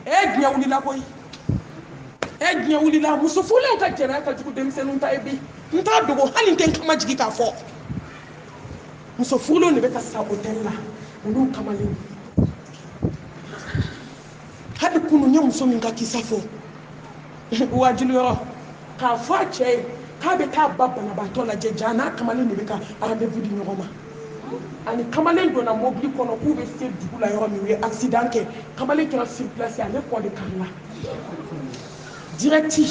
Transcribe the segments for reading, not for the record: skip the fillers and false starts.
Egnya wulila koy. Egnya wulila muso fule ka jena ka jugu demsenu ta ebi. Nta dogo hani ten kama jigi ka fo. Muso fule ne be ka sa hotel la. Ulu kamale. Hadi kunu nya muso min ka kisafo. Wajulu yo ka fa che ka be ta babba na ba to la je jana kamale ne be ka rendez-vous di nyoma. Ani kamalen donna mobili kono k'u bɛ se dugu la yɔrɔ min u ye accident kɛ kamalen kɛra sur place ale kɔ de karila direct u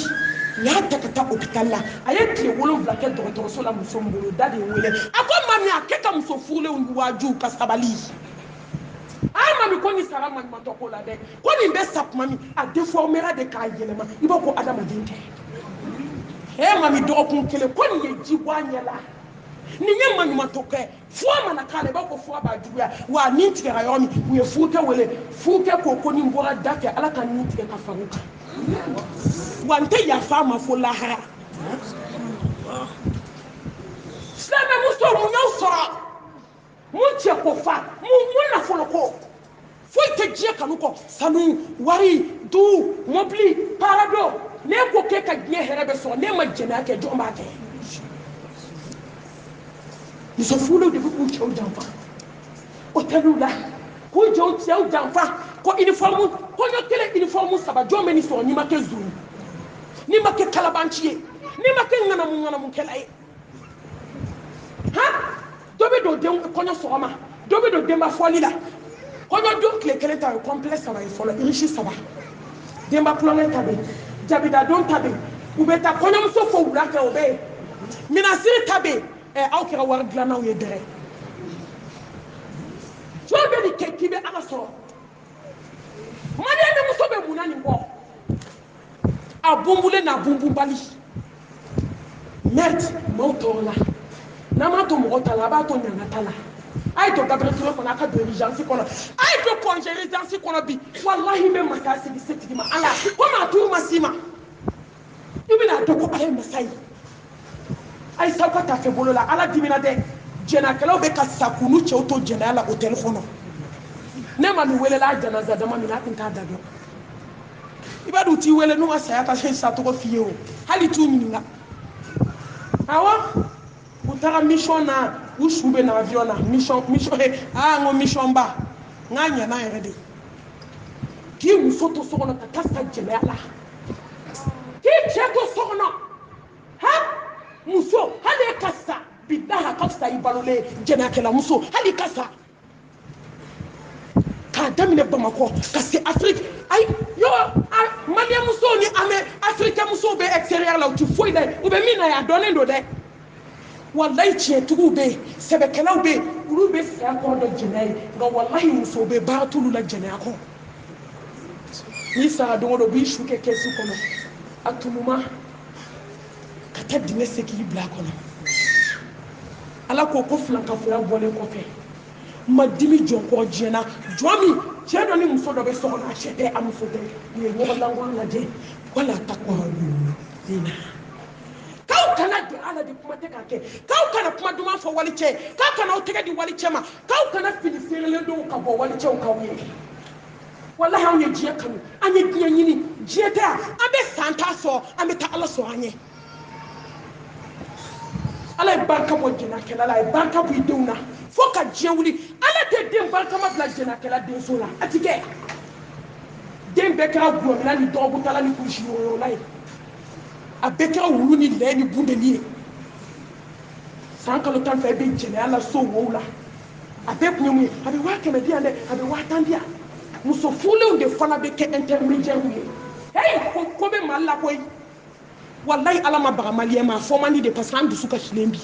y'a ta ka taa hôpital la a ye tile 7 kɛ dɔgɔtɔrɔso la muso min bolo da de ye wele a ko mami a kɛ ka muso furulenw waaju ka sabali a mami ko nin sara maɲumantɔ ko la dɛ ko nin bɛ sa tuma min a déformera de k'a yɛlɛma i b'a ko adamaden tɛ mami dɔgɔkun kelen ko nin ye ji bɔ a ɲɛ la ni nye maɲumatɔ kɛ fo mana k'ale b'a fɔ fo b'a juguya wa nin tigɛra yɔrɔ min u ye fukɛ wele fukɛ ko nin bɔra da fɛ ala ka nin tigɛ ka fara u kan wa n tɛ yafa ma fo lahara silamɛmuso mun y'aw sɔrɔ mun cɛ ko fa mun nafolo ko foyi tɛ diɲɛ kanu kɔ sanu wari du mobili parado ne ko k'e ka diɲɛ hɛrɛ bɛ sɔrɔ ne ma jɛnɛya kɛ jɔn b'a kɛ muso fulew de bɛ k'u cɛw janfa hôteliw la k'u cɛw janfa ko uniforme kɔɲɔ kelen uniforme 3 jɔn bɛ nin sɔrɔ n'i ma kɛ zuru n'i ma kɛ kalabanci ye n'i ma kɛ ŋanamu-ŋanamukɛla ye dɔ bɛ don den kɔɲɔ sɔgɔma dɔ bɛ don denba fɔli la kɔɲɔ don tile kelen ta o ye complet 3 ye fɔlɔ irisi 3 denba kulonkɛ ta bɛ yen jabida don ta bɛ yen u bɛ taa kɔɲɔmuso fo wula fɛ o bɛ yen minasiri ta bɛ yen aw kɛra wari dilannaw ye dɛrɛ jɔn bɛ nin kɛ k'i bɛ ala sɔrɔ mariyamu muso bɛ mun na nin kɔ a bunbulen n'a bunbunbali mɛriti maaw tɔɔrɔ la n'an m'a to mɔgɔ ta la a b'a to ɲaŋa ta la a ye to Gabriel Touré kɔnɔ a ka don urgence kɔnɔ a ye to congé résidence kɔnɔ bi walahi bɛ masa sigi setigi ma ala komi a tuuru ma s'i ma i bɛna dɔn ko ala ye masa ye a ye s'aw ka tafe bolo la ala dimina dɛ jɛnakɛlaw bɛ ka sa k'u n'u cɛw to jɛnaya la hôtel kɔnɔ ne ma nin welela a janaza dama min na a tun t'a da dɔn i b'a dɔn u t'i wele n'u ka saya ka sa tɔgɔ f'i ye o hali t'u ɲininka awɔ u taara mission na u su bɛ na avion na mission n ko mission ba n k'a ɲɛna yɛrɛ de k'i muso to so kɔnɔ ka taa sa jɛnaya la k'i cɛ to so kɔnɔ muso hali ka sa bilahi ka fisa i balolen jɛnɛyakɛla muso hali ka sa k'a daminɛ Bamakɔ ka se Afrique ayi yo Maliɲɛn musow ni Africain musow bɛ extérieur la u ti foyi dɛ u bɛ min na yan a dɔnnen don dɛ walayi tiɲɛtigiw bɛ yen sɛbɛkɛlaw bɛ yen olu bɛ saya kɔrɔ dɔn jɛnɛya ye nka walayi musow bɛ baara t'olu la jɛnɛya kɔ n'i sara don o don u b'i su kɛ kɛsi kɔnɔ a tunuma ka taa dingɛ sen k'i bila a kɔnɔ ala ko ko filankafoya bɔlen kɔfɛ ma dimi jɔn kɔ diɲɛ na jɔn min cɛ dɔ ni muso dɔ bɛ so kɔnɔ a cɛ tɛ a muso tɛ u ye ɲɔgɔn lankolon lajɛ wala taqwa k'aw kana don ala de kuma tɛ k'a kɛ k'aw kana kuma duman fɔ wali cɛ k'aw kana aw tɛgɛ di wali cɛ ma k'aw kana fini feerelen dɔw ka bɔ wali cɛw k'aw ye walahi anw ye diɲɛ kanu an ye diɲɛ ɲini diɲɛ tɛ yan an bɛ san t'a sɔrɔ an bɛ taa ala sɔrɔ an ye ala ye barika bɔ jɛnɛkɛla la a ye barika bɔ i denw na fo ka diɲɛ wuli ala tɛ den barikama bila jɛnɛkɛla denso la a ti kɛ den bɛɛ kɛra gulɔmina ni dɔgɔkutala ni kurusi yɔrɔla ye a bɛɛ kɛra wulu ni lɛ ni bundeli ye san kalo 10 fɛ i bɛ jɛnɛya la so wow la a bɛɛ kun ye mun ye a bɛ 100 di yan dɛ a bɛ 50 di yan muso furulenw de fana bɛ kɛ intermédiaire ye ko bɛ mali la koyi walayi ala ma baga maliyɛn ma a fɔ man di de parce que an dusu kasilen bi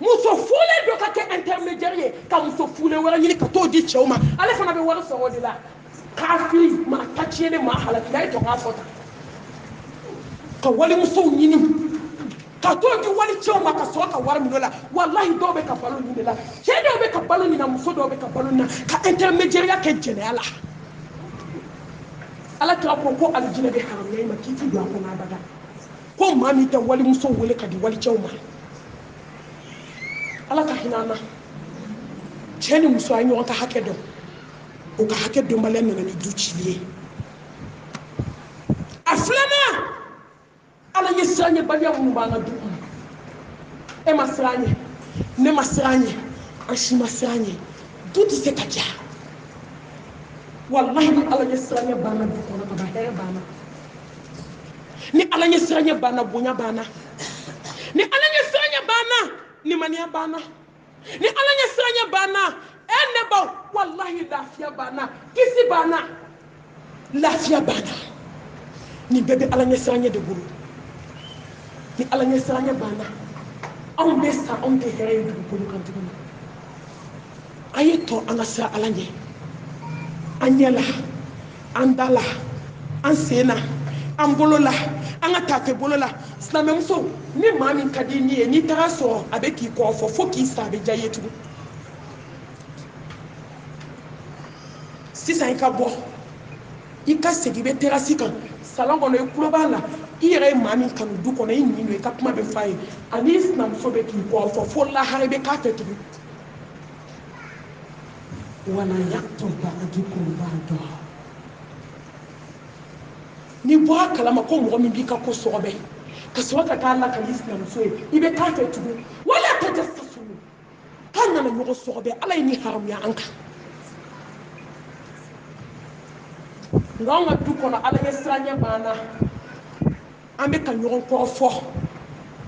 muso furulen dɔ ka kɛ intermédiaire ye ka muso furulen wɛrɛ ɲini ka t'o di cɛw ma ale fana bɛ wari sɔrɔ o de la kafiri maa taciyelen maa halakila a ye to k'a fɔ tan ka walimusow ɲini ka t'o di wali cɛw ma ka sɔrɔ ka wari minɛ o la walahi dɔw bɛ ka balo nin de la cɛ dɔw bɛ ka balo nin na muso dɔw bɛ ka balo nin na ka intermédiaire kɛ jɛnɛya la ala kira ko alijinɛ bɛ haramuya i ma k'i ti don a kɔnɔ abada ko maa min tɛ walimusow wele ka di wali cɛw ma ala ka hinɛ an na cɛ ni muso a ye ɲɔgɔn ka hakɛ dɔn o ka hakɛ dɔnbaliya nana ni du cili ye a filanan ala ye siran ɲɛ baliya minnu b'an ka du kɔnɔ e ma siran ɲɛ ne ma siran ɲɛ an si ma siran ɲɛ du tɛ se ka diya wallahi ni ala ye siran ɲɛ banna du kɔnɔ ka ban hɛrɛ banna ni ala ye siran ɲɛ banna bonya banna ni ala ye siran ɲɛ banna limaniya banna ni ala ye siran ɲɛ banna ne baw wallahi lafiya banna kisi banna lafiya banna ni bɛɛ bɛ ala ɲɛ siran ɲɛ de bolo ni ala ɲɛ siran ɲɛ banna anw bɛ sa anw tɛ hɛrɛ ye dugukolo kan tuguni an ye tɔ an ka siran ala ɲɛ an ɲɛ la an da la an sen na an bolo la an ka tafe bolo la silamɛmuso ni maa min ka di ni ye n'i taara sɔrɔ a bɛ k'i kɔ fɔ fo k'i sa a bɛ diya i ye tugun sisan i ka bɔ i ka segin i bɛ terasi kan salon kɔnɔ i tulo b'a la i yɛrɛ ye maa min kanu du kɔnɔ i nin don i ka kuma bɛ f'a ye ani i sinamuso bɛ k'i kɔ fɔ fo lahara i bɛ k'a fɛ tugun wala yaqtul ba'dukum ba'da ni bɔra kalama ko mɔgɔ min b'i ka ko sɔgɔbɛ ka sɔrɔ ka taa lakali i sinamuso ye i bɛ k'a fɛ tugun wala tajassasu k'a nana ɲɔgɔn sɔgɔbɛ ala ye ni haramuya an kan nka anw ka du kɔnɔ ala ye siranɲɛ banna an bɛ ka ɲɔgɔn kɔrɔ fɔ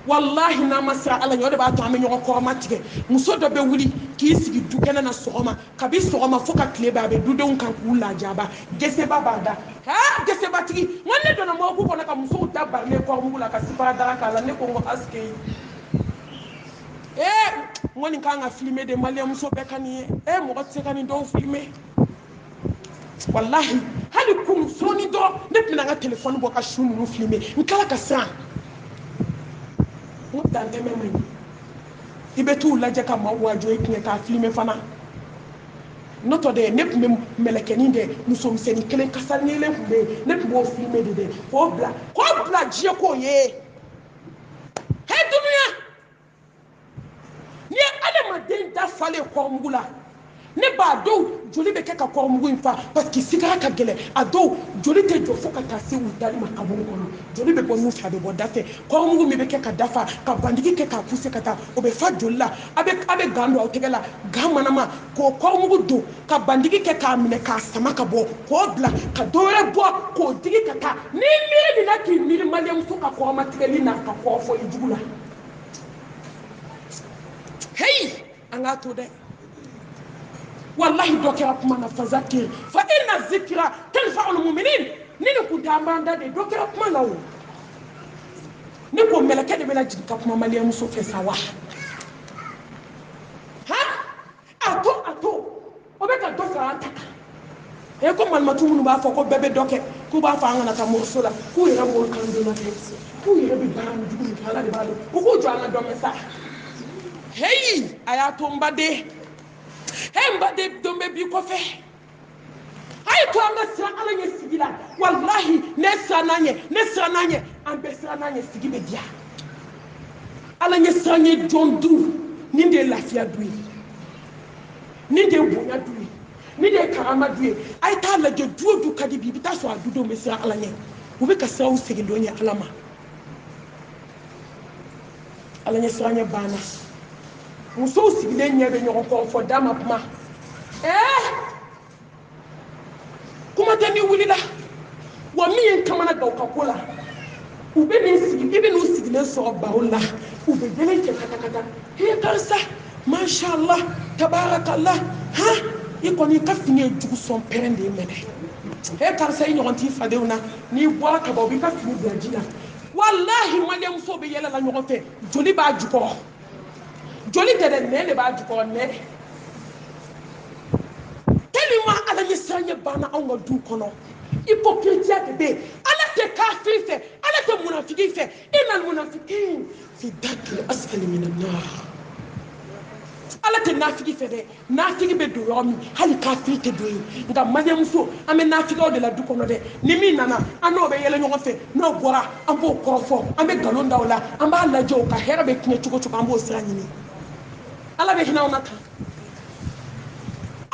wallahi n'an ma siran ala ɲɛ o de b'a to an bɛ ɲɔgɔn kɔrɔma tigɛ muso dɔ bɛ wuli k'i sigi du kɛnɛ na sɔgɔma kabi sɔgɔma fo ka tile bɛn a bɛ dudenw kan k'u lajaba geseba b'a da gesebatigi n ko ne donna mɔgɔku kɔnɔ ka musow da barilen kɔrɔmugu la ka sipara daga k'a la ne ko n ko asike n ko nin kan ka filime de maliyɛnmuso bɛɛ ka nin ye mɔgɔ tɛ se ka nin dɔw filime wallahi hali kunu sɔɔni dɔ ne tun bɛna n ka telefɔni bɔ ka su ninnu filime n tila ka siran n ko dantɛmɛ man ɲi i bɛ t'u lajɛ ka maaw wajɔ i kun k'a filime fana n'o tɛ dɛ ne tun bɛ mɛlɛkɛnin dɛ musomisɛnnin kelen kasanilen tun bɛ yen ne tun b'o filime de dɛ k'o bila diɲɛ k'o ye dunuya n'i ye adamaden dafalen kɔrɔmugu la ne b'a dɔw joli bɛ kɛ ka kɔrɔmugu in fa parce que sigara ka gɛlɛn a dɔw joli tɛ jɔ fo ka taa se u dali ma kaburu kɔnɔ joli bɛ bɔ nun fɛ a bɛ bɔ da fɛ kɔrɔmugu min bɛ kɛ ka dafa ka bandigi kɛ k'a poussé ka taa o bɛ fa joli la a bɛ gan don aw tɛgɛ la gan manama k'o kɔrɔmugu don ka bandigi kɛ k'a minɛ k'a sama ka bɔ k'o bila ka dɔwɛrɛ bɔ k'o digi ka taa ni miiri nin na k'i miiri maliyɛnmuso ka kɔrɔmatigɛli n'a ka kɔrɔfɔ i jugu la heyi an k'a to dɛ wallahi dɔ kɛra kuma na fazakir fa inna zikra tanfa'ul mu'minin ni ne kun t'a man da de dɔ kɛra kuma na o ne ko mɛlɛkɛ de bɛna jigin ka kuma maliyɛnmuso fɛ sa wa a to o bɛ ka dɔ fara an ta kan ko malimatu minnu b'a fɔ ko bɛɛ bɛ dɔ kɛ k'u b'a fɔ an kana taa moriso la k'u yɛrɛ b'o kan donna kɛ k'u yɛrɛ bɛ baara min jugu min kɛ ala de b'a dɔn u k'u jɔ an ka dɔ mɛn sa heyi a y'a to n baden n baden don bɛ bi kɔfɛ a ye to an ka siran ala ɲɛ sigi la walahi ne siran n'an ɲɛ an bɛɛ siran n'an ɲɛ sigi bɛ diya ala ɲɛ siran ɲɛ jɔn du nin de ye lafiya du ye nin de ye bonya du ye nin de ye karama du ye a ye t'a lajɛ du o du ka di bi i bɛ taa sɔrɔ a dudenw bɛ siran ala ɲɛ u bɛ ka siraw segin dɔn ɲɛ ala ma ala ɲɛ siran ɲɛ banna musow sigilen ɲɛ bɛ ɲɔgɔn kɔrɔ fɔ da ma kuma kuma tɛ ni wulila wa min ye kamana gan u ka ko la u bɛ n'i sigi i bɛ n'u sigilen sɔrɔ baro la u bɛ yɛlɛ cɛ katakata karisa masha Allah tabarakallah i kɔni i ka fini ye jugu sɔn pɛrɛn de ye minɛ karisa i ɲɔgɔn t'i fadenw na n'i bɔra ka ban u b'i ka fini bila ji la walahi maliyɛnmusow bɛ yɛlɛla ɲɔgɔn fɛ joli b'a jukɔrɔ joli tɛ dɛ nɛn de b'a jukɔrɔ nɛn tellement ala ɲɛ siranɲɛ banna anw ka du kɔnɔ hypocrisia de bɛ yen ala tɛ kafiri fɛ ala tɛ munafigi fɛ innal munafiqin fi darkil asfali minan nar ala tɛ nafigi fɛ dɛ nafigi bɛ don yɔrɔ min hali kafiri tɛ don yen nka maliyɛnmuso an bɛ nafigiw de la du kɔnɔ dɛ ni min nana an n'o bɛ yɛlɛ ɲɔgɔn fɛ n'o bɔra an b'o kɔrɔfɔ an bɛ nkalon da o la an b'a lajɛ o ka hɛrɛ bɛ tiɲɛ cogo cogo an b'o sira ɲini ala bɛ hinɛ anw na kan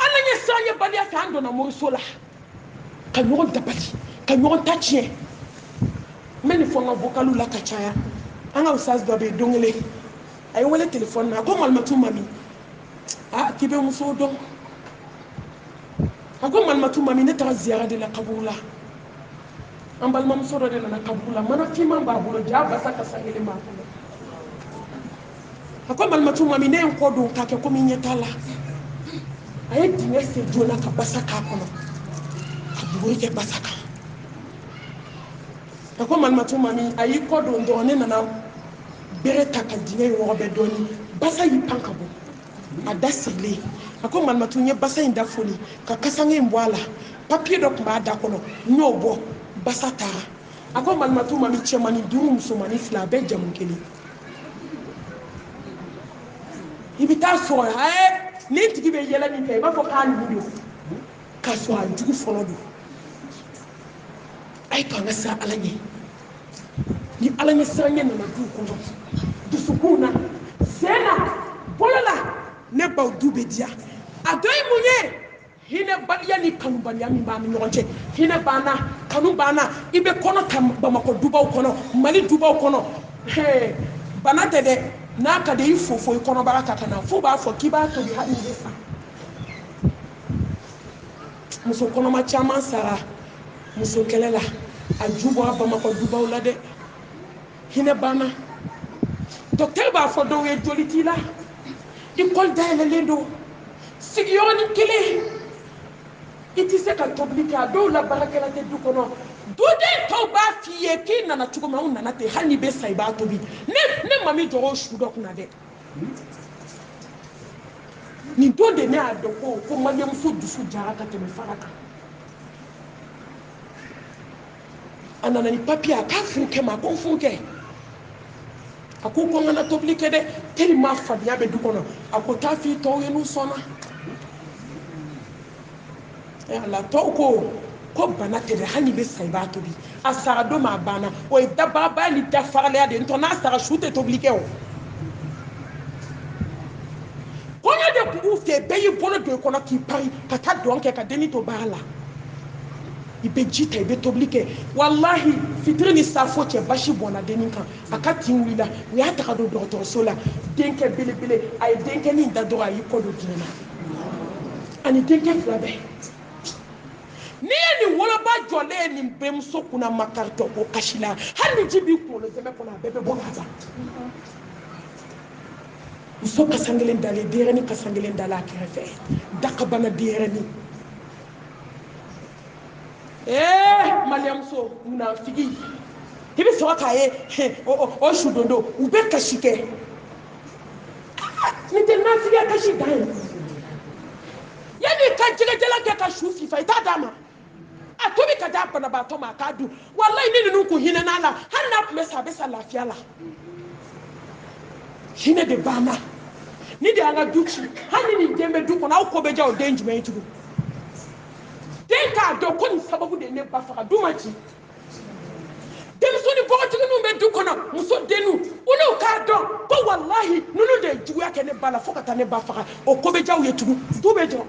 ala ɲɛ ye sanye baliya fɛ an donna moriso la ka ɲɔgɔn dabali ka ɲɔgɔn ta tiɲɛ n bɛ nin fɔ n ka vocalu la ka caya an ka usaz dɔ bɛ yen don kelen a ye wele telefɔni na a ko malimatu mami k'i bɛ muso dɔn a ko malimatu mami ne taara ziyara de la kaburu la an balimamuso dɔ de nana kaburu la mana finman b'a bolo ja basa ka san kelen b'a bolo a ko malimatu mami ne ye n kɔ don k'a kɛ komi ɲɛ t'a la a ye dingɛ sen joona ka basa k'a kɔnɔ ka buguri kɛ basa kan a ko malimatu mami a y'i kɔ don dɔrɔn ne nana bere ta ka dingɛ in wɔgɔbɛ dɔɔni basa y'i pan ka bɔ a da sigilen a ko malimatu n ye basa in da foni ka kasange in bɔ a la papiye dɔ tun b'a da kɔnɔ n y'o bɔ basa taara a ko malimatu mami cɛmani 5 musomani 2 a bɛɛ jamu kelen i bɛ taa sɔrɔ nin tigi bɛ yɛlɛ min kɛ i b'a fɔ k'a nugu don k'a sɔrɔ a jugu fɔlɔ don a ye to an ka siran ala ɲɛ ni ala ɲɛ siran ɲɛ nana du kɔnɔ dusukun na sen na bolo la ne baw du bɛ diya a dɔ ye mun ye hinɛbaliya ni kanubaliya min b'an ni ɲɔgɔn cɛ hinɛ banna kanu banna i bɛ kɔnɔ ta bamakɔ dubaw kɔnɔ mali dubaw kɔnɔ bana tɛ dɛ n'a ka di i fo i kɔnɔbara ka na fo b'a fɔ k'i b'a tobi hali ni sa muso kɔnɔma caman sara muso kɛlɛ la a ju bɔra bamakɔ dubaw la dɛ hinɛ banna docteur b'a fɔ dɔw ye joli t'i la école dayɛlɛlen don sigiyɔrɔnin kelen i tɛ se ka tobili kɛ a dɔw la baarakɛla tɛ du kɔnɔ duden tɔw b'a f'i ye k'i nana cogo min anw nana ten hali n'i bɛ sa i b'a tobi ne mami jɔrɔ o su dɔ kunna dɛ nin don de ne y'a dɔn ko maliyɛnmuso dusu jara ka tɛmɛ fara kan a nana ni papiye a k'a furukɛ ma a ko n furukɛ a ko n kana tobili kɛ dɛ tellement fadenya bɛ du kɔnɔ a ko taa f'i tɔw ye n'u sɔnna ala tɔw ko bana tɛ dɛ hali n'i bɛ sa i b'a tobi a sara don ma a banna o ye dababa ni dafaraleya de ye n'o tɛ n'a sara su tɛ tobili kɛ o kɔɲɔ de tun b'u fɛ yen bɛɛ y'i bolo don i kɔnɔ k'i pari ka taa dɔn kɛ ka denni to baara la i bɛ ji ta i bɛ tobili kɛ walahi fitiri ni safo cɛ basi bɔnna denni kan a ka tin wulila u y'a taga don dɔgɔtɔrɔso la denkɛ belebele a ye denkɛnin da dɔrɔn a y'i kɔ don diɲɛ na ani denkɛ 2 bɛɛ n'i ye nin woloba jɔlen ye nin bɛnmuso kunna makaritɔ ko kasi la hali ni ji b'i kunkolo zɛmɛ kɔnɔ a bɛɛ bɛ bɔ ka taa muso kasan kelen dalen denyɛrɛnin kasan kelen dalen a kɛrɛfɛ dakabana denyɛrɛnin maliyɛnmuso munafigi i bɛ sɔrɔ k'a ye o su don don u bɛ kasi kɛ nin tɛ nafigiya kasi dan ye yanni ka jɛgɛjalan kɛ ka su fifa i t'a d'a ma a tobi ka d'a banabaatɔ ma a k'a dun walayi ni ninnu kun hinɛna la hali n'a tun bɛ sa a bɛ sa lafiya la hinɛ de banna ni de y'an ka du ci hali ni nin den bɛ du kɔnɔ aw ko bɛ diya o den jumɛn ye tugun den k'a dɔn ko nin sababu de ye ne ba faga du ma ci denmuso ni bɔgɔtigininw bɛ du kɔnɔ muso denninw olu k'a dɔn ko walahi ninnu de ye juguya kɛ ne ba la fo ka taa ne ba faga o ko bɛ diya u ye tugun du bɛ jɔ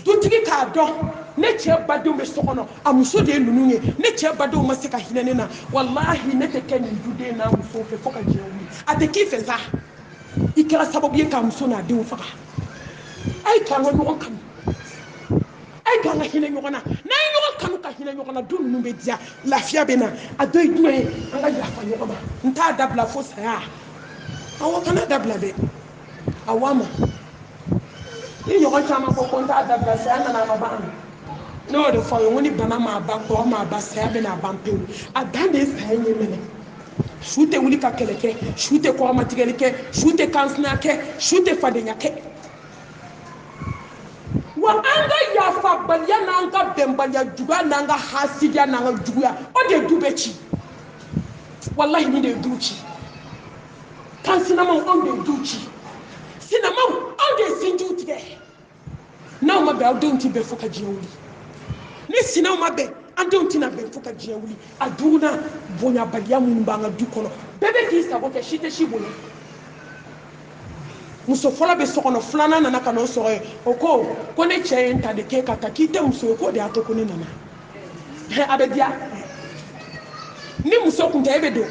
dutigi k'a dɔn ne cɛ badenw bɛ so kɔnɔ a muso de ye ninnu ye ne cɛ badenw ma se ka hinɛ ne na walahi ne tɛ kɛ nin duden n'a muso fɛ fo ka diɲɛ wuli a tɛ k'i fɛ sa i kɛra sababu ye k'a muso n'a denw faga a ye to an ka ɲɔgɔn kanu a ye to an ka hinɛ ɲɔgɔn na n'an ye ɲɔgɔn kanu ka hinɛ ɲɔgɔn na du ninnu bɛ diya lafiya bɛ na a dɔ ye jumɛn ye an ka yafa ɲɔgɔn ma n t'a dabila fo saya awɔ kana dabila dɛ awɔ a ma ni ɲɔgɔn caman ko ko n t'a dabila saya nana a ma ban ne y'o de fɔ a ye n ko ni bana m'a ban kɔrɔ m'a ban saya bɛna a ban pewu a dan de ye saya ɲɛ minɛ su tɛ wuli ka kɛlɛ kɛ su tɛ kɔrɔmatigɛli kɛ su tɛ kansinaya kɛ su tɛ fadenya kɛ wa an ka yafabaliya n'an ka bɛnbaliya juguya n'an ka hasidiya n'an ka juguya o de ye du bɛɛ ci walahi ni de ye du ci kansinamaw anw de ye du ci sinamaw anw de ye sinjiw tigɛ n'aw ma bɛn aw denw tɛ bɛn fo ka diɲɛ wuli ni sinaw ma bɛn an denw tɛna bɛn fo ka diɲɛ wuli a duurunan bonyabaliya minnu b'an ka du kɔnɔ bɛɛ bɛ k'i sago kɛ si tɛ si bonya muso fɔlɔ bɛ so kɔnɔ filanan nana ka n'o sɔrɔ yen o ko ne cɛ ye n ta de k'e ka taa k'i tɛ muso ye k'o de y'a to ko ne nana a bɛ diya ni muso kun tɛ e bɛ don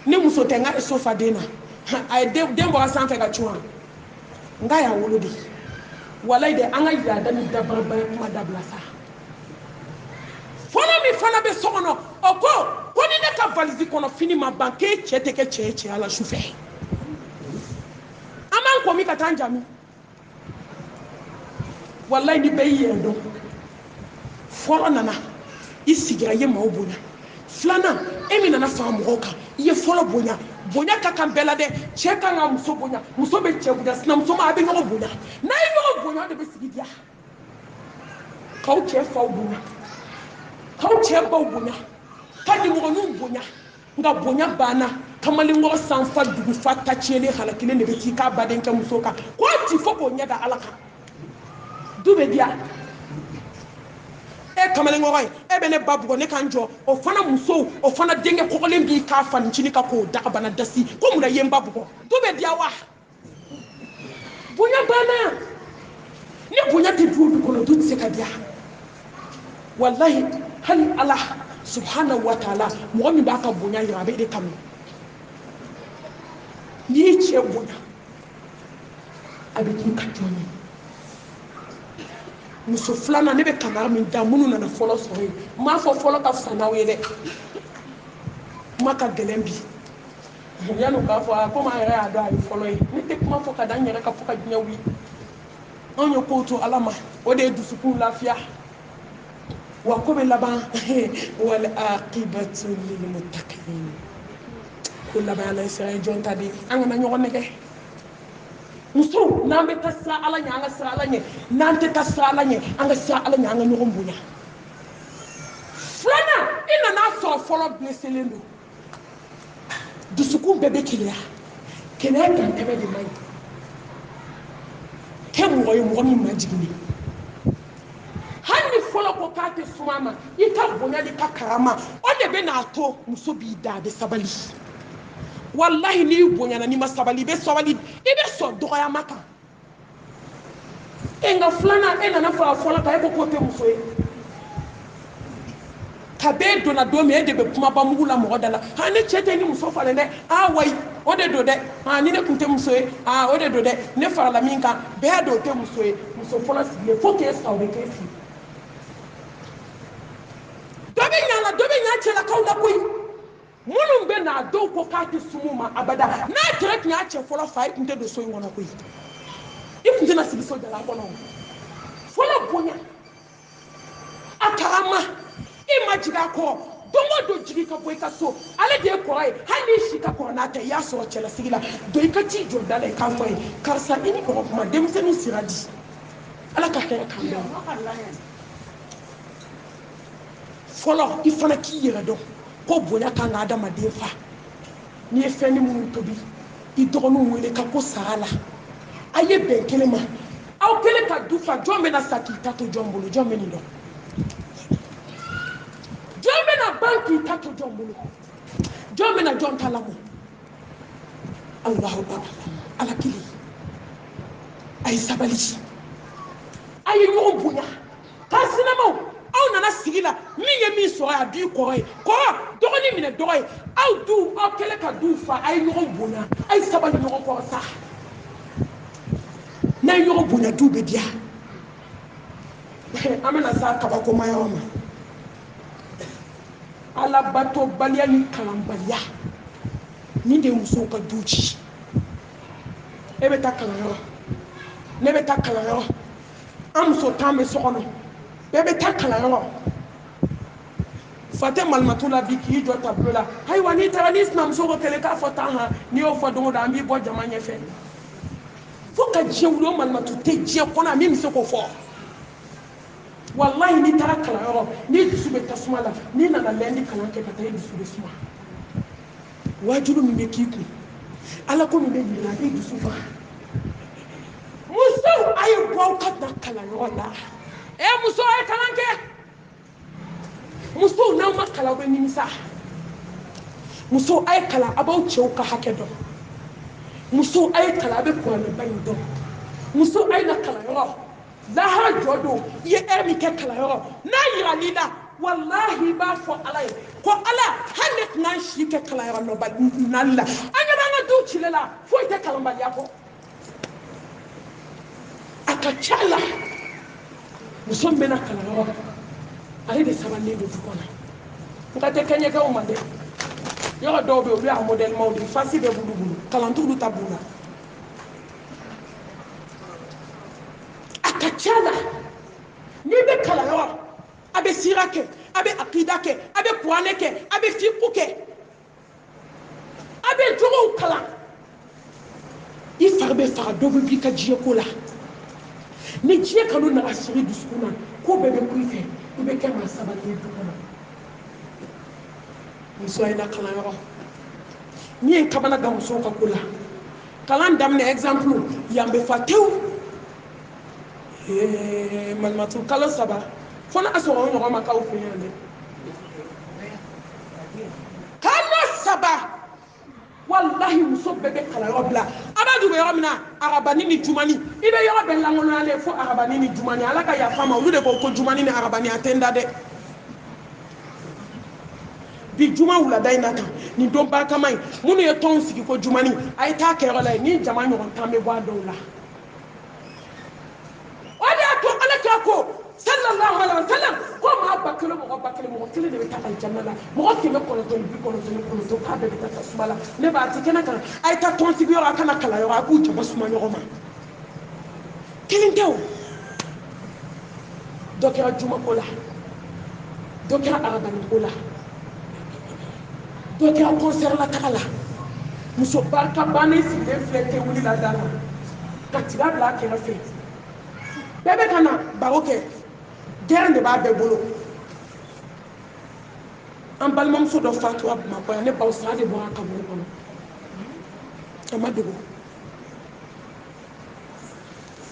ni muso tɛ n ka so fa den na a ye den bɔra sanfɛ ka cun n ka y'a wolo de walayi de an ka yaada ni dabarabaya kuma dabila sa fɔlɔ min fana bɛ so kɔnɔ o ko ni ne ka valise kɔnɔ fini ma ban k'e cɛ tɛ kɛ cɛ ye cɛya la su fɛ an b'an kɔmi ka taa an jaabi walayi ni bɛɛ y'i yɛrɛ dɔn fɔlɔ nana i sigira i ye maaw bonya filanan e min nana fara mɔgɔw kan i ye fɔlɔ bonya bonya ka kan bɛɛ la dɛ cɛ kan ka muso bonya muso bɛ cɛ bonya sinamuso ma a bɛ ɲɔgɔn bonya n'a ye ɲɔgɔn bonya o de bɛ sigi diya k'aw cɛ faw bonya k'aw cɛ baw bonya ka nimɔgɔninw bonya nka bonya banna kamalenkɔrɔ sanfa dugufa ta tiɲɛlen hala kelen de bɛ t'i k'a badenkɛ muso kan k'o ti fo k'o ɲɛ da ala kan du bɛ diya e kamalenkɔrɔ ye e bɛ ne ba bugɔ ne kan jɔ o fana musow o fana denkɛ kɔgɔlen b'i k'a fanicini kan k'o dagabana dasi ko mun na i ye n ba bugɔ du bɛ diya wa bonya banna ni bonya tɛ du kɔnɔ du tɛ se ka diya walahi hali ala subhanahu wa ta'ala mɔgɔ min b'a ka bonya yira a bɛ e de kanu n'i y'i cɛ bonya a bɛ k'i ka jɔn ye muso filanan ne bɛ kangari min da minnu nana fɔlɔ sɔrɔ yen n m'a fɔ fɔlɔ ka fisa n'aw ye dɛ kuma ka gɛlɛn bi yanni k'a fɔ komi an yɛrɛ y'a dɔn a ye fɔlɔ ye ne tɛ kuma fɔ ka da n yɛrɛ ka fɔ ka diɲɛ wuli anw ye kow to ala ma o de ye dusukun lafiya wa ko bɛ laban wal aqibatu lil muttaqin ko laban ala sira ye jɔn ta de ye an kana ɲɔgɔn nɛgɛ muso n'an bɛ taa sira ala ɲɛ an ka sira ala ɲɛ n'an tɛ taa sira ala ɲɛ an ka sira ala ɲɛ an ka ɲɔgɔn bonya filanan i nana sɔrɔ fɔlɔ blesselen don dusukun bɛɛ bɛ keleya keleya dantɛmɛ de man ɲi kɛ mɔgɔ ye mɔgɔ min ma jigin hali ni fɔlɔ ko k'a tɛ suma ma i ka bonya ni ka karama o de bɛ n'a to muso b'i da a bɛ sabali wallahi n'i bonyana n'i ma sabali i bɛ sabali i bɛ sɔn dɔgɔyama kan nka filanan e nana fara fɔlɔ kan e ko k'o tɛ muso ye ka b'e donna don min e de bɛ kumaba mugu la mɔgɔ da la ne cɛ tɛ ni muso falen dɛ wayi o de don dɛ ni ne tun tɛ muso ye o de don dɛ ne farala min kan bɛɛ y'a dɔn o tɛ muso ye muso fɔlɔ sigilen fo k'e sa o bɛ k'e fili dɔ bɛ ɲa la dɔ bɛ ɲa cɛlakaw la koyi minnu bɛ n'a dɔw ko k'a tɛ sumu ma abada n'a kɛra tun y'a cɛ fɔlɔ fa i tun tɛ don so in kɔnɔ koyi i tun tɛna sigi so jala kɔnɔ fɔlɔ bonya a karama i ma jigin a kɔrɔ don o don jigi ka bɔ i ka so ale de ye kɔrɔ ye hali n'i si ka kɔrɔ n'a tɛ i y'a sɔrɔ cɛlasigi la don i ka t'i jɔ da la i k'a fɔ ye karisa i ni mɔgɔ kuma denmisɛnninw sira di ala ka hɛrɛ k'an bɛɛ fɔlɔ i fana k'i yɛrɛ dɔn ko bonya kan ka adamaden fa n'i ye fɛn ni minnu tobi i dɔgɔninw wele ka ko sara la a ye bɛn kelen ma aw kelen ka du fa jɔn bɛna sa k'i ta to jɔn bolo jɔn bɛ nin dɔn jɔn bɛna ban k'i ta to jɔn bolo jɔn bɛna jɔn ta lamɔ Allahu akbar ala kelen a ye sabali a ye ɲɔgɔn bonya k'a sinamaw aw nana sigi la min ye min sɔrɔ a b'i kɔrɔ ye kɔrɔ dɔgɔnin minɛ dɔgɔ ye aw du aw kɛlen ka du fa a ye ɲɔgɔn bonya a ye sabali ɲɔgɔn kɔrɔ sa n'a ye ɲɔgɔn bonya du bɛ diya an bɛna se a kabakoma yɔrɔ ma alabatobaliya ni kalanbaliya nin de ye musow ka du ci e bɛ taa kalanyɔrɔ ne bɛ taa kalanyɔrɔ an muso tan bɛ so kɔnɔ bɛɛ bɛ taa kalanyɔrɔ fa tɛ malimatu la bi k'i jɔ tableau la ayiwa n'i taara n'i sinamuso ko kelen k'a fɔ tan n'i y'o fɔ don o don an b'i bɔ jama ɲɛfɛ fo ka diɲɛ wuli o malimatu tɛ diɲɛ kɔnɔ min bɛ se k'o fɔ wallahi n'i taara kalanyɔrɔ n'i dusu bɛ tasuma la n'i nana lɛndi kalan kɛ ka taa i dusu bɛ suma wajulu min bɛ k'i kun ala ko min bɛ yira a b'i dusu faga musow a ye bɔ aw ka na kalanyɔrɔ la muso a ye kalan kɛ musow n'aw ma kalan aw bɛ nimisa musow a ye kalan a b'aw cɛw ka hakɛ dɔn muso ay kala be ko ne bayin do muso ay na kala yoro la ha jodo ye ermi ke kala yoro na yira lida wallahi ba fo alay ko ala hanet nan shi ke kala yoro no ba nalla anya ba na du chilela fo te kala ba ya ko akachala muso mbena kala yoro ale de sabane do fukona ngate kenye ka umande yoro do be obi a model mawdi fasi be bulu kalantu du tabuna akachala ni be kala yoro abe sirake abe akidake abe kwaneke abe fikuke abe jogo kala ifarbe fara do bi ka jiye kola ni jiye kanu na asiri duskuna ko be be kuife ibe kama sabane du kola muso ay na kala yoro ni en kabana ga muso ka kula kalan damne exemple yambe fatew man matu kala saba fona asoro no ma ka ofu yande kala saba wallahi muso bebe kala yoro bla abadu be yoro mina arabani ni jumani ibe yoro be langono ale fo arabani ni jumani alaka ya fama ulu de ko jumani ni arabani atenda de bi juma wula dayna kan ni don ba kamay munu ye ton sigi ko jumani ay ta kero la ni jama nyon tambe bo dola wala to alaka ko sallallahu alaihi wasallam ko ma bakelo mo tele de ta al janna mo ko me ko to bi ko to ka be ta subala ne ba ti kana kan ay ta ton sigi yo kana kala yo aku jama suma yo ma kelin tew dokera juma ko la dokera arabani ko la donc un concert la kala muso barka bane si de flete wuli la dala katira bla ke rafe bebe kana baroke guerre de ba be bolo en balma muso do fatu abma ko ne baw sa de bo aka bo kono amadugo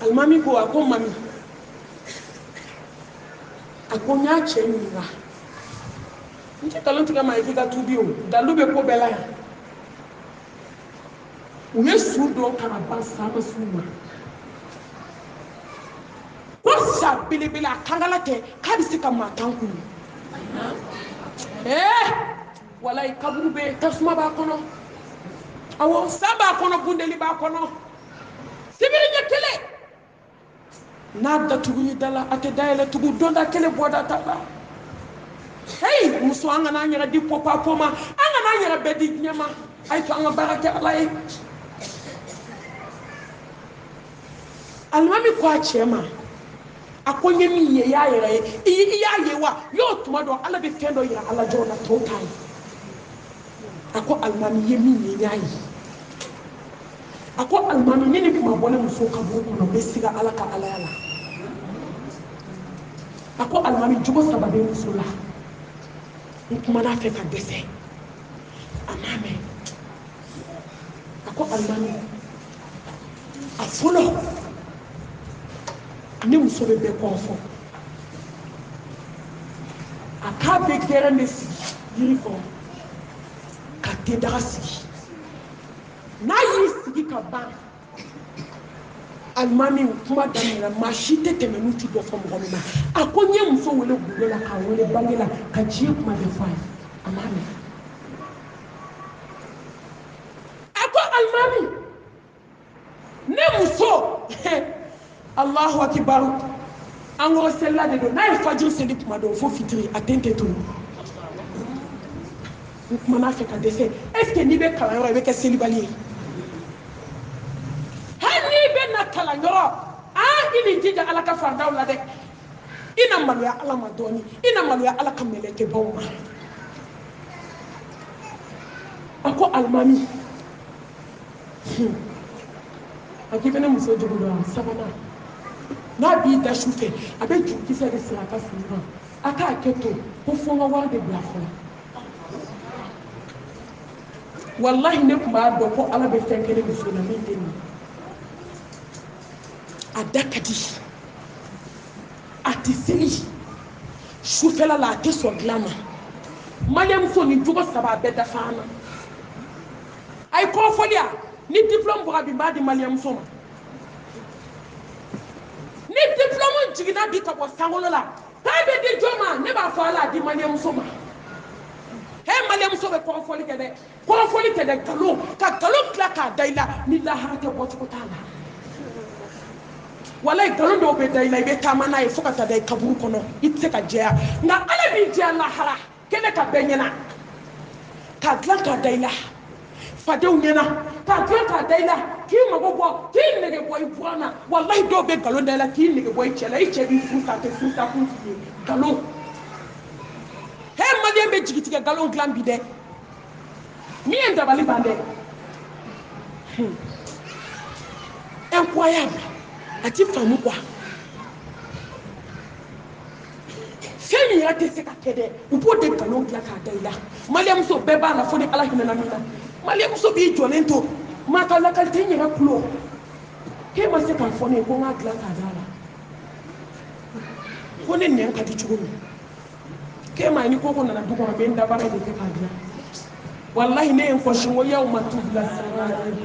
almami ko akon mami akonya chenira nti talantu kama ikika tubio dalube ko bela ya uye sudo kana bansa masuma ko sabile akangala ke kabisi kama tanku wallahi kabube tasuma ba kono awo saba kono bundeli ba kono sibiri nyekele nada tugu dala ate dayela tugu donda kele boda taba hey muso anga na nyara di popa poma anga na nyara bedi nyama ay to anga baraka alay almami kwa chema akonye mi ye ya yere iya yewa yo tuma do ala be fendo yira ala jona to kai ako almami ye mi ye yayi ako almami ni kuma bole muso ka bo no be siga ala ka ala yala ako almami jugo sababe muso la kuma na fe ka dese amame ako almami afolo ni muso be konfo aka be gere mesi yirifo ka te dasi na yi sigi ka ba almami kuma damira mashite temenu ti do fo mo na akonye muso wele gulo la ka wele bangela ka ji kuma de fa amami ako almami ne muso Allahu akbar angoro sella de do na fajr sendi kuma do fo fitri atente to kuma na fe ka dese est-ce que ni be kala yoro be ka selibali hani be na kala yoro ini jija ala ka fardaw la de ina malu ya ala madoni ina malu ya ala kameleke bawma ako almami akibene muso jogo do sabana na bi da shufe abe juki se de sira ka sira aka keto ko fonga wa de blafo wallahi ne kuma do ko ala be fenkele muso na min deni adakadi atisili shufela la te so glama mayam so ni jugo saba be da fana ay ko folia ni diplôme bɔra bi n b'a di maliyɛnmuso ma ni diplôme jiginna bi ka bɔ sankolo la k'a bɛ di jɔn ma ne b'a fɔ ala a di maliyɛnmuso ma maliyɛnmuso bɛ kɔrɔfɔli kɛ dɛ kɔrɔfɔli tɛ dɛ nkalon ka nkalon tila k'a da i la ni lahara tɛ bɔcogo t'a la walayi nkalon dɔw bɛ da i la i bɛ taama n'a ye fo ka taa da i kaburu kɔnɔ i tɛ se ka jɛya nka ala b'i jɛya lahara kɛnɛ ka bɛɛ ɲɛna k'a dilan k'a da i la fadenw ɲɛna k'a dilan k'a da i la k'i mago bɔ k'i nege bɔ i buran na walayi dɔw bɛ nkalon da i la k'i nege bɔ i cɛ la i cɛ b'i furu sa a tɛ furu sa kun t'i ye nkalon maliyɛn bɛ jigitigɛ nkalon dilan bi dɛ min ye dabali ban dɛ incroyable a ti faamu quoi fɛn min yɛrɛ tɛ se ka kɛ dɛ u b'o de nkalon dilan k'a da i la maliyɛnmuso bɛɛ b'a la fo ni ala hinɛna min na maliyɛnmuso b'i jɔlen to maa ka lakali tɛ n yɛrɛ tulo k'e ma se k'a fɔ ne ye ko n k'a dilan k'a da la ko ne nɛn ka di cogo min k'e ma ye ni koko nana du kɔnɔ n bɛ n dabara de kɛ k'a dilan wallahi ne ye n fɔ si n ko yawma tubla sara'ir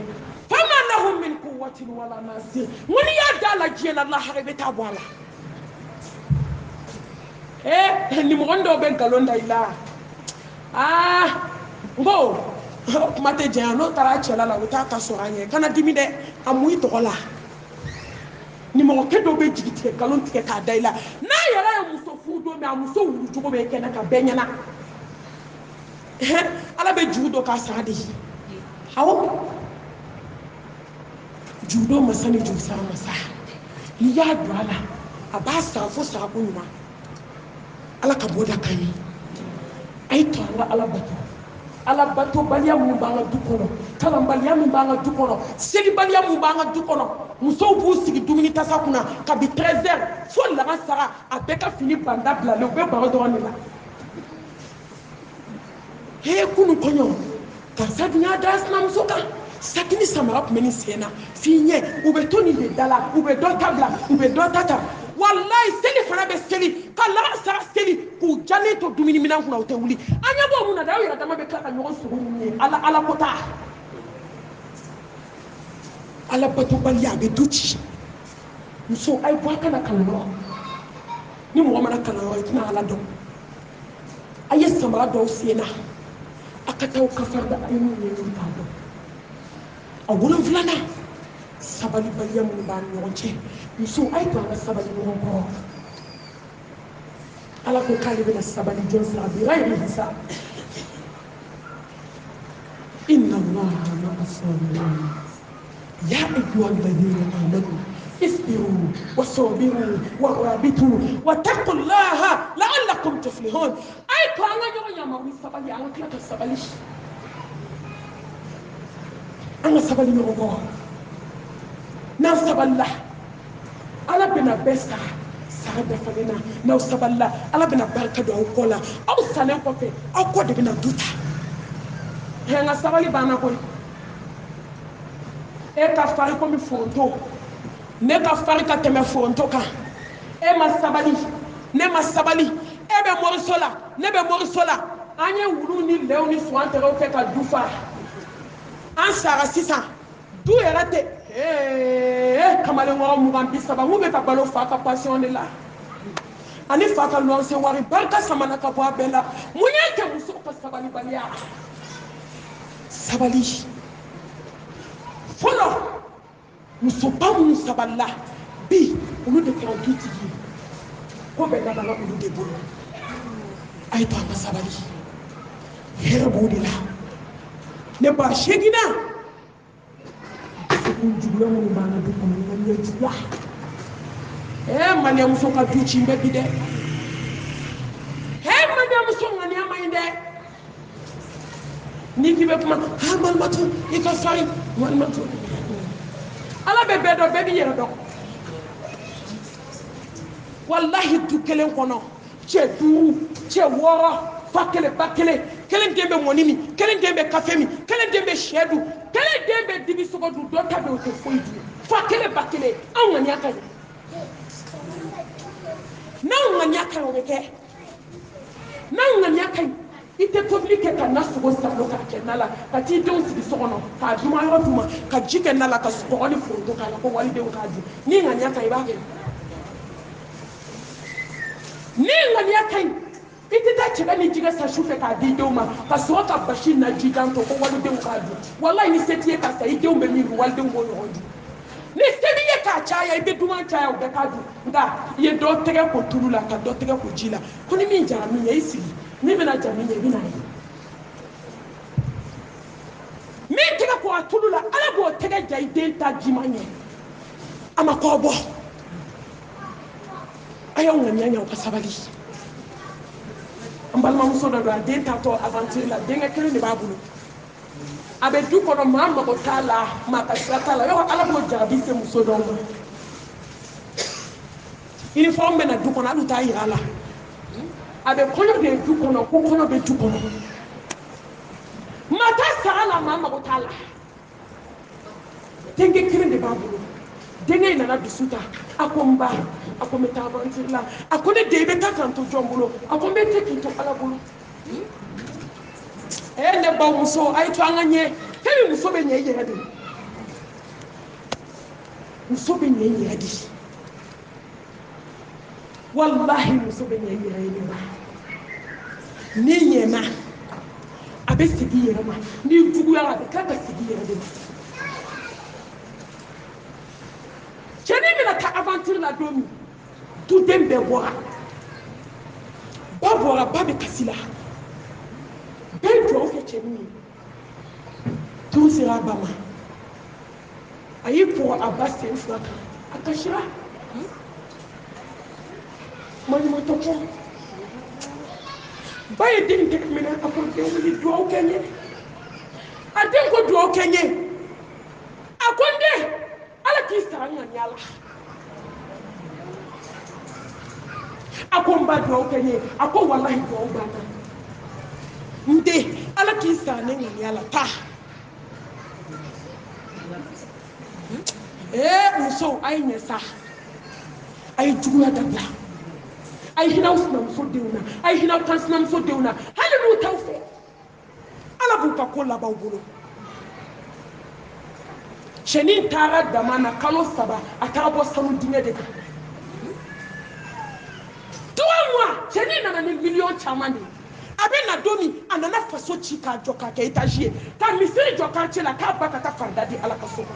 fama lahum min quwwatin wala nasir n ko n'i y'a da la diɲɛ na lahara i bɛ taa bɔ a la nimɔgɔnin dɔw bɛ nkalon da i la n ko kuma tɛ jɛnya n'o taara a cɛla la o bɛ taa ta sɔrɔ an ye kana dimi dɛ a mun i tɔgɔ la nimɔgɔkɛ dɔw bɛ jigi tigɛ nkalon tigɛ k'a da i la n'a yɛrɛ ye muso furu don min a muso wulu cogo bɛ kɛnɛ ka bɛɛ ɲɛna ala bɛ juru dɔ k'a sara de ye awɔ juru dɔ masa ni juru sara masa n'i y'a don a la a b'a sara fo sarako ɲuman ala ka bɔ da kan ye a ye to an ka ala bato baliya min b'an ka du kɔnɔ kalanbaliya min b'an ka du kɔnɔ selibaliya min b'an ka du kɔnɔ musow b'u sigi dumuni tasa kunna kabi 13h fo laga sara a bɛɛ ka fini banda bilalen u bɛ baro dɔrɔn de la kunu kɔɲɔ karisa dun y'a da sinamuso kan saki ni samara tun bɛ nin sen na f'i ɲɛ u bɛ to nin de da la u bɛ dɔ ta bila u bɛ dɔ ta walayi seli fana bɛ seli ka laga sara seli k'u jalen to dumuni minɛn kunna u tɛ wuli an ɲɛ b'o mun na dɛ aw yɛrɛ dama bɛ tila ka ɲɔgɔn sogo ninnu ye ala ko ta ala batobaliya a bɛ du ci muso a ye bɔ a kana kalanyɔrɔ ni mɔgɔ mana kalanyɔrɔ i tɛna ala dɔn a ye samara dɔw sen na a ka taa o kafari da a ye min ɲɛɲini k'a dɔn a wolonfilanan sabalibaliya minnu b'an ni ɲɔgɔn cɛ muso a ye to an ka sabali ɲɔgɔn kɔrɔ ala ko k'ale bɛna sabali jɔn sira bi ghayri hisab inna allaha ma'a sabirin ya ayyuha alladhina amanu اصبروا وصابروا ورابطوا واتقوا الله لعلكم تفلحون اي كانا يوم يا مامي سبالي انا كلا سبالي انا سبالي نوغو ناو سبالله انا بنا بسا سابا فلنا ناو سبالله انا بنا بركه دو كولا او سالن كوفي او كود بنا دوتا هنا سبالي بانا كوي e ka fari komi fonto ne ka fari ka tɛmɛ foronto kan e ma sabali ne ma sabali e bɛ moriso la ne bɛ moriso la an ye wulu ni lɛw ni suwan tɛgɛw kɛ ka du fara an sara sisan du yɛrɛ tɛ kamalen wɔɔrɔ 20 30 mun bɛ ka balo fa ka passion de la ani fa ka lɔnse wari barika samana ka bɔ a bɛɛ la mun y'a kɛ musow ka sabalibaliya sabali fɔlɔ musoba minnu sabalila bi olu de kɛra dutigi ye ko bɛɛ labanna olu de bolo a ye to an ka sabali hɛrɛ b'o de la ne ba seginna dusukun juguya minnu b'an ka du kɔnɔ ŋaniya juguya maliyɛnmuso ka du ci bɛ bi dɛ maliyɛnmuso ŋaniya man ɲi dɛ n'i k'i bɛ kuma malimatu i ka farin malimatu ala bɛ bɛɛ dɔn bɛɛ b'i yɛrɛ dɔn walahi du kelen kɔnɔ cɛ 5 cɛ 6 fa kelen ba kelen kelen den bɛ mɔni min kelen den bɛ kafe min kelen den bɛ sɛ dun kelen den bɛ dibi sogo dun dɔ ta bɛ o tɛ foyi dun fa kelen ba kelen anw ŋaniya ka ɲi n'anw ŋaniya ka ɲi o bɛ kɛ n'anw ŋaniya ka ɲi ite compliqué ka nasugo salo ka kenala ka ti don sigi sokono ka duma yo duma ka jike nala ka sukoro ni fondo ka la ko wali de ka di ni ngania ka ibake ni ngania kai ite ta chega ni jiga sa shufe ka di do ma ka so ka bashin na jigan to ko wali de ka di wallahi ni setie ka sa ide o me mi wali de mo yo di ni sebiye ka chaya ibe duma chaya o be ka di nga ye do tege ko tulula ka do tege ko jila ko ni mi jara mi ye isi ni bena jamine bina mi tege ko atulula ala bo tege jai denta jimanye ama ko bo ayo nganya ko sabali ambal mam so do denta to aventure la denga kele ni babulu abe du ko no mamma ko tala ma ka tala yo ala bo jabi se muso do uniforme na du ko na lu ta yala abe kono de du kono ko kono be du kono mata sala mama ko tala denge kire de babulu denge na bisuta akomba akometa avantilla akone de be takanto jombulo akombe tekinto alabulu ne ba muso ay to anganye kemi muso be nye yedi muso be nye yedi wallahi muso be nye yedi ni nyema abe sigi yerema ni dugu ya abe kaka sigi yerema cheni mina ta aventure la domi tout dembe boa babora babe kasila ben jo ke cheni tout sera bama ayi pour abasse ufaka akashira mani motoko baye din tek mina apporter wuli do kenye adin ko do kenye akonde ala ki saranga nyala akomba do kenye akon wallahi do bana nde ala ki saranga nyala ta muso ay nyesa ay juya dabla ay hinaw snam so deuna ay hinaw tan snam so deuna halu tawfe ala bu ka kola bawbulo chenin tara damana kalo saba atabo sanu dinge de 3 mois chenin na ni million chamani abena domi anana faso chika joka ke etajie ta misiri joka chela ka bakata fardadi ala kasoko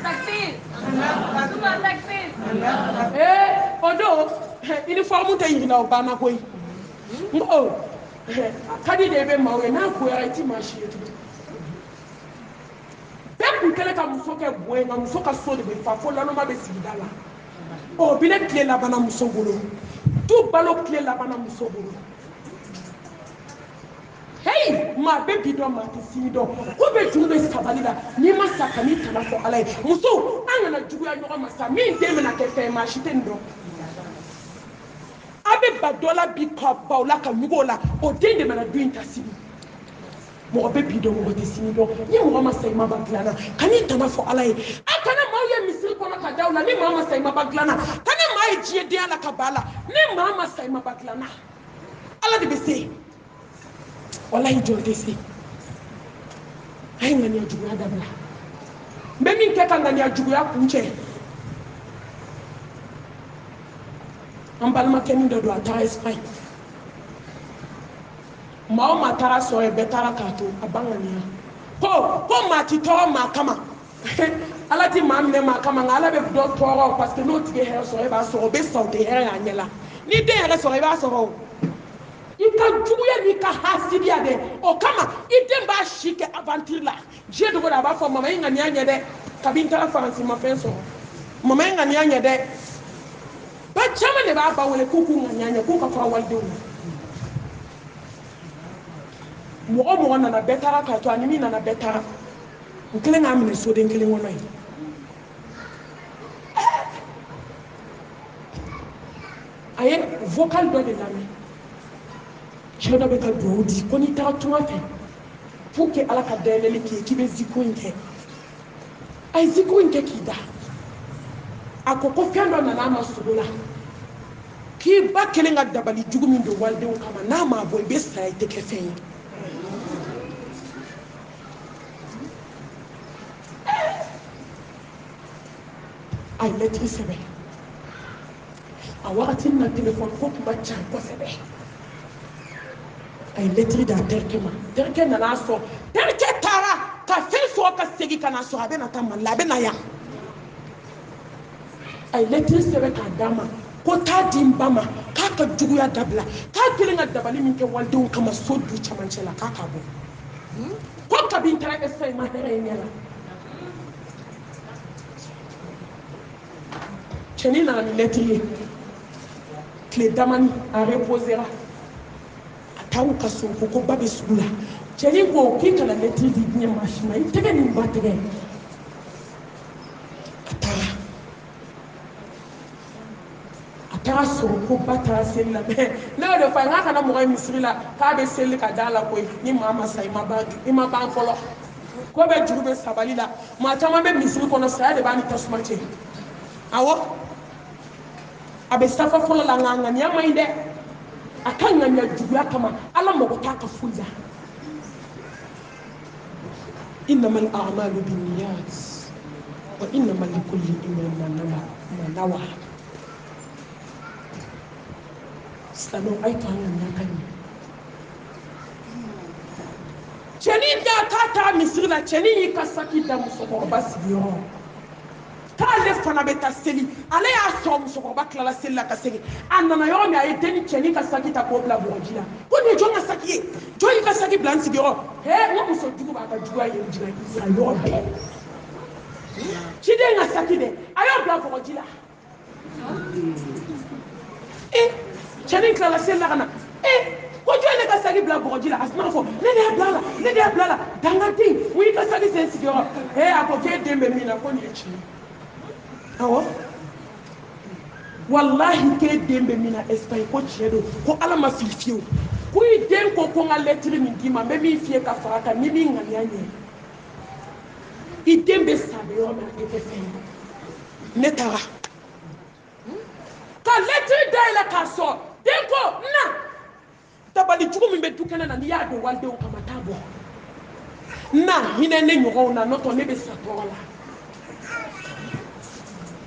takfir Allah takfir odo uniforme te yina obana koy ngo kadi de be mawe na ko ya ti mashi etu be ku kele ka muso ke boy na muso ka so de be fa fo la no ma be sigidala o bile kle la bana muso bolo tu balo kle la bana muso bolo hey ma be bido ma ti sido ko be jumbe sabalila ni ma sakani tana fo alai muso angana jugu ya nyoga masa mi de na ke fe ma shitendo abe badola bi ka baula ka mugola o dende mana duin tasibi mo be bido mo te sinido ni mo ma sai ma baglana kani tana fo alai akana ma ye misil kono ka dawla ni ma sai ma baglana kani ma ye jie de ala ka bala ni ma sai ma baglana ala de be se wallahi jonte se ay ngani ajugu adabla be min ke kan ngani ajugu ya kunche ambalma kemin do ata Espagne mao matara so e betara kato abangania ko mati to ma kama alati mamne ma kama ngala be do toro parce que no tige her so e ba so be so de her anyela ni de her so e ba so ika juguya ni ka hasidia de o kama ide ba shike aventure la je de go da ba fo mama ngani anya de kabinta France ma fenso mama ngani anya de ba chama ne ba ba wole kuku nganyanya ku ka fa walde mo na betara ka to animi na betara nkele nga amine so de nkele ngono yi aye vocal do de lami chedo be ka do di koni ta tuma fe pour que ala ka dele ki be ziko nke ay ziko nke kida akoko fiando na na masugula k'i ba kelen ka dabali jugu min bɛ walidenw kama n'a ma bɔ i bɛ sa i tɛ kɛ fɛn ye a ye lɛtiri sɛbɛn a wagati na telefɔni ko tun ka ca kosɛbɛ a ye lɛtiri d'a terikɛ ma terikɛ nan'a sɔrɔ terikɛ taara ka fɛn sɔrɔ ka segin ka na sɔrɔ a bɛ na taa Mali la a bɛ na yan a ye lɛtiri sɛbɛn k'a d'a ma ko taa di n ba ma k'a ka juguya dabila k'a kelen ka dabali min kɛ walidenw kama so du camancɛ la k'a k'a bɔ ko kabi n taara ESA ma hɛrɛ ye ɲɛ la cɛnin nana ni lɛtiri ye tile damani a reposera a taara u ka so ko ba bɛ sugu la cɛnin ko k'i kana lɛtiri di diɲɛ maa si ma i tɛgɛ nin ba tɛgɛ a taara sɔrɔ ko ba taara seli la ne y'o de fɔ a ye n k'a kana mɔgɔ ye misiri la k'a bɛ seli ka da la koyi ni maa ma sa i ma ban fɔlɔ ko bɛ juru bɛ sabali la maa caman bɛ misiri kɔnɔ saya de b'a ni tasuma cɛ awɔ a bɛ safa fɔlɔ la nka ŋaniya man ɲi dɛ a ka ŋaniya juguya kama ala mago t'a ka foyi la innamal a'malu binniyat wa innama likulli imri'in ma nawa silamɛw a ye to an ŋaniya ka ɲɛ cɛnin da k'a taa misiri la cɛnin y'i ka saki da musokɔrɔba sigiyɔrɔ k'ale fana bɛ taa seli ale y'a sɔrɔ musokɔrɔba tilala seli la ka segin a nana yɔrɔ min a ye denni cɛnin ka saki ta k'o bila bɔgɔji la ko nin ye jɔn ka saki ye jɔn y'i ka saki bila n sigiyɔrɔ n ko muso jugu b'a ka juguya ye jigin a yɔrɔ bɛɛ ciden ka saki dɛ a y'o bila bɔgɔji la cɛnin tilala seli la ka na ko jɔn ne ka saki bila bɔgɔji la a sina fɔ ne de y'a bila la ne de y'a bila la dangaden o y'i ka saki sen sigiyɔrɔ a ko k'e den bɛ min na ko nin ye tiɲɛ awɔ wallahi k'e den bɛ min na Espagne ko tiɲɛ don ko ala ma fili fiyewu ko i den ko ko n ka lɛtiri min d'i ma n bɛ min f'i ye ka fara a kan ni min ŋaniya ɲɛ i den bɛ sa bɛ yɔrɔ min a tɛ kɛ fɛn ye ne taara ka lɛtiri dayɛlɛ k'a sɔrɔ den ko na dabali jugu min bɛ du kɛnɛ na n'i y'a don walidenw kama t'a bɔ na hinɛ ne ɲɔgɔnw na n'o tɛ ne bɛ sa tɔɔrɔ la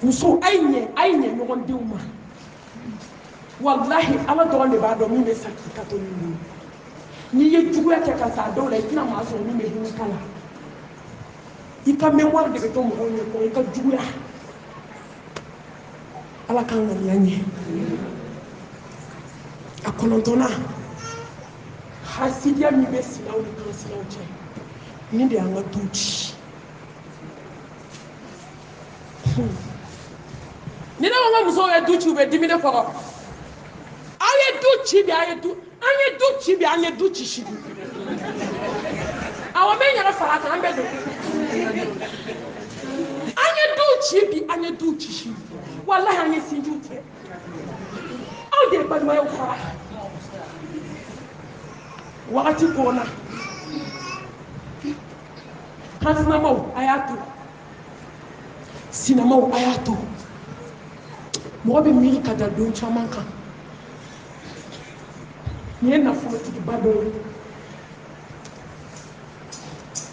muso a ye ɲɛ ɲɔgɔn denw ma wallahi ala dɔrɔn de b'a dɔn min bɛ sa k'i ka to nin n'i ye juguya kɛ ka sa a dɔw la i tɛna maa sɔrɔ min bɛ hinɛ k'a la i ka mémoire de bɛ to mɔgɔw ɲɛ kɔrɔ i ka juguya ala k'an ŋaniya ɲɛ a kɔnɔntɔnna hasidiya min bɛ sinaw ni kansinaw cɛ nin de y'an ka du ci ni ne ko n ka musow ye du ci u bɛ dimi ne kɔrɔ aw ye du ci bi an ye du ci bi an ye du ci sini awɔ n bɛ n yɛrɛ fara a kan an bɛɛ don an ye du ci bi an ye du ci sini walahi an ye sinjiw tigɛ aw de ye balimayaw fara wagati kɔnna kansinamaw a y'a to sinamaw a y'a to mɔgɔ bɛ miiri ka da don caman kan nin ye nafolotigiba dɔ ye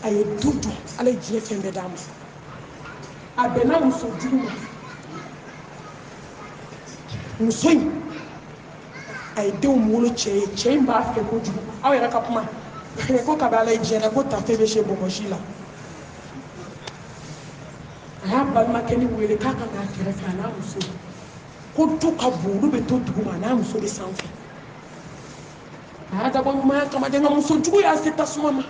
a ye du jɔ ala ye diɲɛ fɛn bɛɛ d'a ma a bɛnna muso jugu ma muso in a ye denw wolo cɛ ye cɛ in b'a fɛ kojugu aw yɛrɛ ka kuma ko kabi ala ye diɲɛ na ko tafe bɛ se bɔgɔsi la a y'a balimakɛni wele k'a ka n'a kɛrɛfɛ a n'a muso ko du ka bon olu bɛ to duguma a n'a muso bɛ sanfɛ a y'a dabɔ ɲumanya kama de nka muso jugu y'a se tasuma ma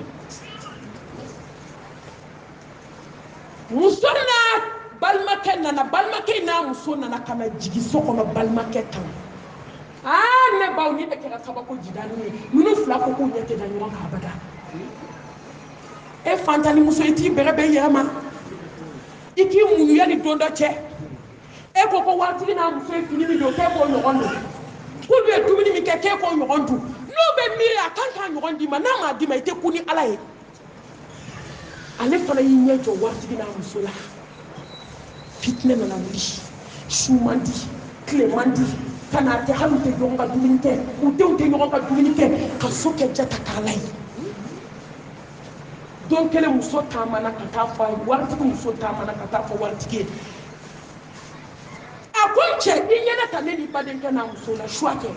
muso n'a balimakɛ nana balimakɛ n'a muso nana ka na jigin so kɔnɔ balimakɛ kan ne baw ni e kɛra kabako jidani ye ninnu fila ko k'u ɲɛ tɛ da ɲɔgɔn kan abada e fantani muso i t'i bɛrɛ bɛn yɛrɛ ma i k'i muɲu yanni don dɔ cɛ e ko ko waritigi n'a muso ye fini min don k'e k'o ɲɔgɔn don k'olu ye dumuni min kɛ k'e k'o ɲɔgɔn dun n'o bɛ miiri a kan k'a ɲɔgɔn d'i ma n'a m'a d'i ma i tɛ ku ni ala ye ale fana y'i ɲɛ jɔ waritigi n'a muso la fitinɛ nana wuli su man di tile man di kana te halu te jonga duminike u te jonga duminike ka soke jata kalai donc kele muso tamana ka ta fa wartigi muso tamana ka ta fa wartigi a konche inyana ka ne ni badenke na muso la shwake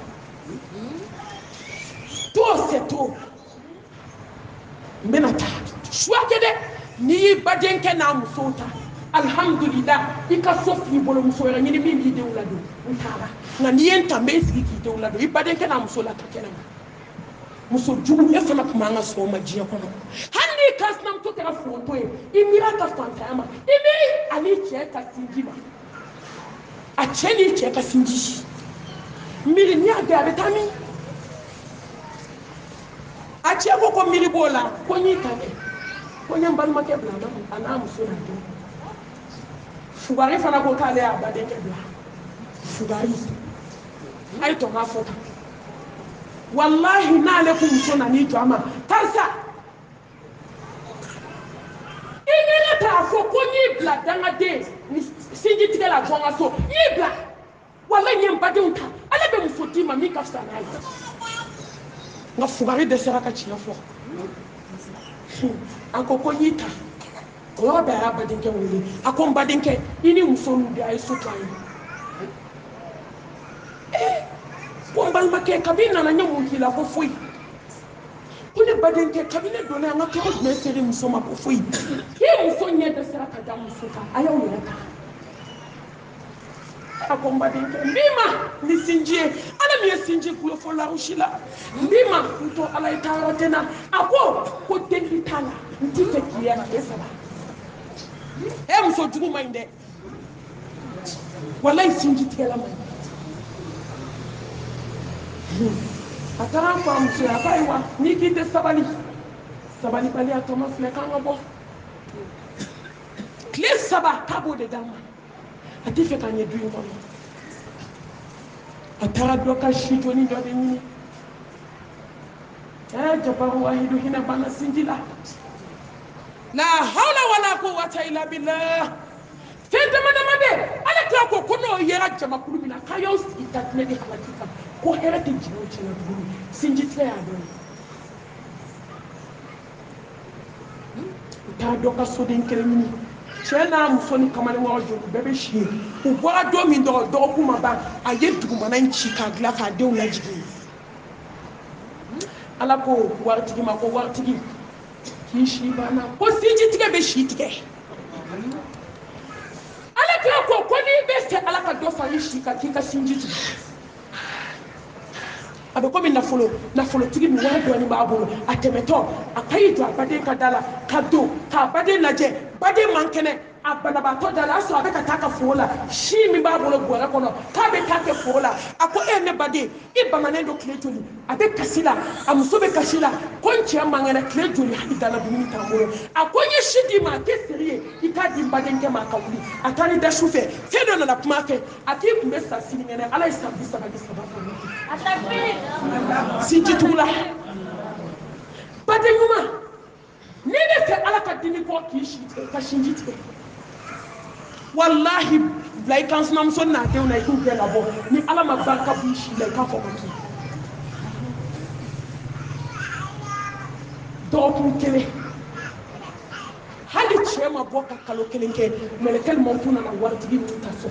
to c'est to menata shwake de ni badenke na muso ta alhamdulillah ika sofi bolo muso ya nyini mindi de ulado utaba na ni enta mesi ki de ulado ibadenke na muso la takena muso jugu e fana kuma nga so ma jiya kono handi kasnam to kera fonto e imira ka fantama imi ali che ka sinjima a cheni che ka sinji miri ni aga betami a che ko miri bola ko ni tane ko nyambal make blana ana muso na do fugari fana ko kale abadenke bla fugari ay to ma fota wallahi na le kum sona ni jama tarsa ingene ta fo ko ni bla danga de ni sinji tigela jonga so ni bla wallahi nyem bade unta ala be mu foti ma mi ka sana ay nga fugari de sera ka chiya fo anko ko ni ta o ba ya badinke wuli akon badinke ini musonu de ay so tan bombal make kabina na nyamu kila ko foi kune badenke kabine dole anga ko me sere musoma ko foi e musonye de sera ka damu suka aya wala ka akon badenke bima ni sinjie ala mi sinjie ku fo la ushila bima to ala itara tena ako ko tendi tala ntite kiya esaba e muso jugu mande wallahi sinji tela man atara kwa mse akaiwa nikite sabali bali atoma fle kanga bo kle saba kabo de dama atife kanye duin ko atara doka shito ni dode ni jabaru wahidu hina bana sinjila la hawla wala quwwata illa billah fenta madamade ala ta ko kono yera jama kulumina kayo itatne di halakika ko herati jino chena buru sinjitwe ado ta doka sodin kremini chena musoni kamani wa jogu bebe shi u bora do mi do kuma ba aye duguma nan chika gla ka de una jigi ala ko wartigi ma ko wartigi kishi bana ko sinjitige be shitike ala ta ko ni be se ala ka do fa shika kika sinjiti abe ko min na folo tigi mi wa do ni ba bolo atemeto akayi do abade kadala kado ka abade laje bade mankene abana ba to dala so abe ka taka fola shi mi ba bolo gwara kono ka be take fola ako ene bade ibamane do kletoli abe kasila amuso be kasila konchi amangana kletoli hadala bumi tamoro akonye shidi ma ke serie ikadi bade nke ma kawuli atani da shufe fedo na kuma ke ati kumbe sa siningene ala isabi sabaji sababu sinji tula bade nyuma nene ke ala ka dini ko kishi ka shinji tike wallahi like kan sunam so na te una ku ke labo ni ala ma barka bishi le ka fo ki do ku kele hali chema boka kalo kelenke melekel montuna na wartigi muta so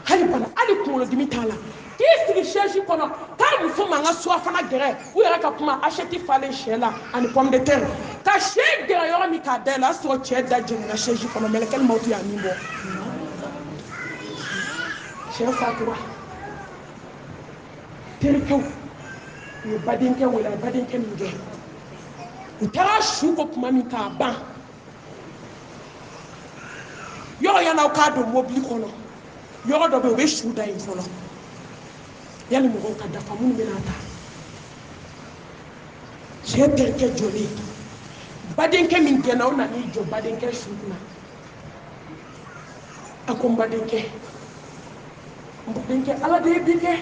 hali bana ali ko dimi tala kisi cherche kono ka muso manga so afana gere u yara ka kuma acheter fale shela ani pomme de terre ka che gere yoro mi ka dela so che da jenga cherche kono melekel mautu ya nimbo che fatura terko ni badinke wala badinke minge utara shu ko kuma mi ka ban yo yana ka do mobili kono yo do be shu da in folo yali mo ka dafa mun benata terke joli badenke min gena ona ni jo badenke shuna akom badenke ala de bike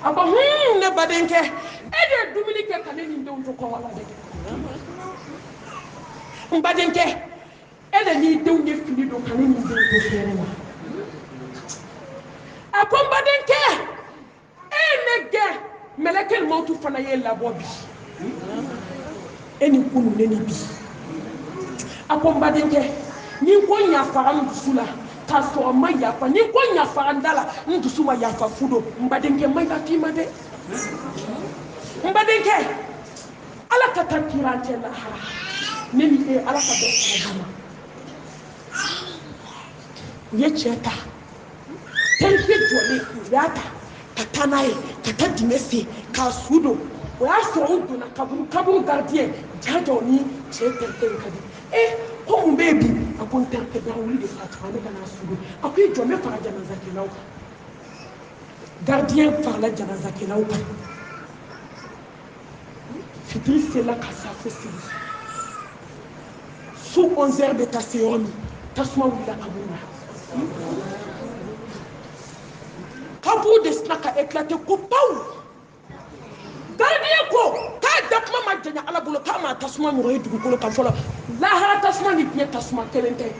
aba ne badenke ede dumilike kaneni ndo to ko wala de badenke ede ni de unye fili do kaneni ndo to ferema akombadenke enege melekel mautu fana ye labo bi eni kunu neni bi akombadenke ni ko nya faram dusula ka so ma ya fa ni ko nya farandala ndusuma ya fa fudo mbadenke mai ka tima de mbadenke ala ka takirante la neni e ala ka do adama ye cheta tenke jole yata katanaye katadimese ka sudo wa so udo na kaburu gardien jajo ni cheta kadi ko mbebi akonta ke ba wuli de fatwa kana sudo akoy jome fara janaza kilaw gardien fara janaza kilaw pa fitri c'est là ka sa fosili sous 11 heures de tasseyomi tasma wula kabura kabu de snaka éclaté ko paw gardien ko ka dapma ma janya ala bulo kama tasma mi roy dugu ko ka folo la ha tasma ni pied tasma kelente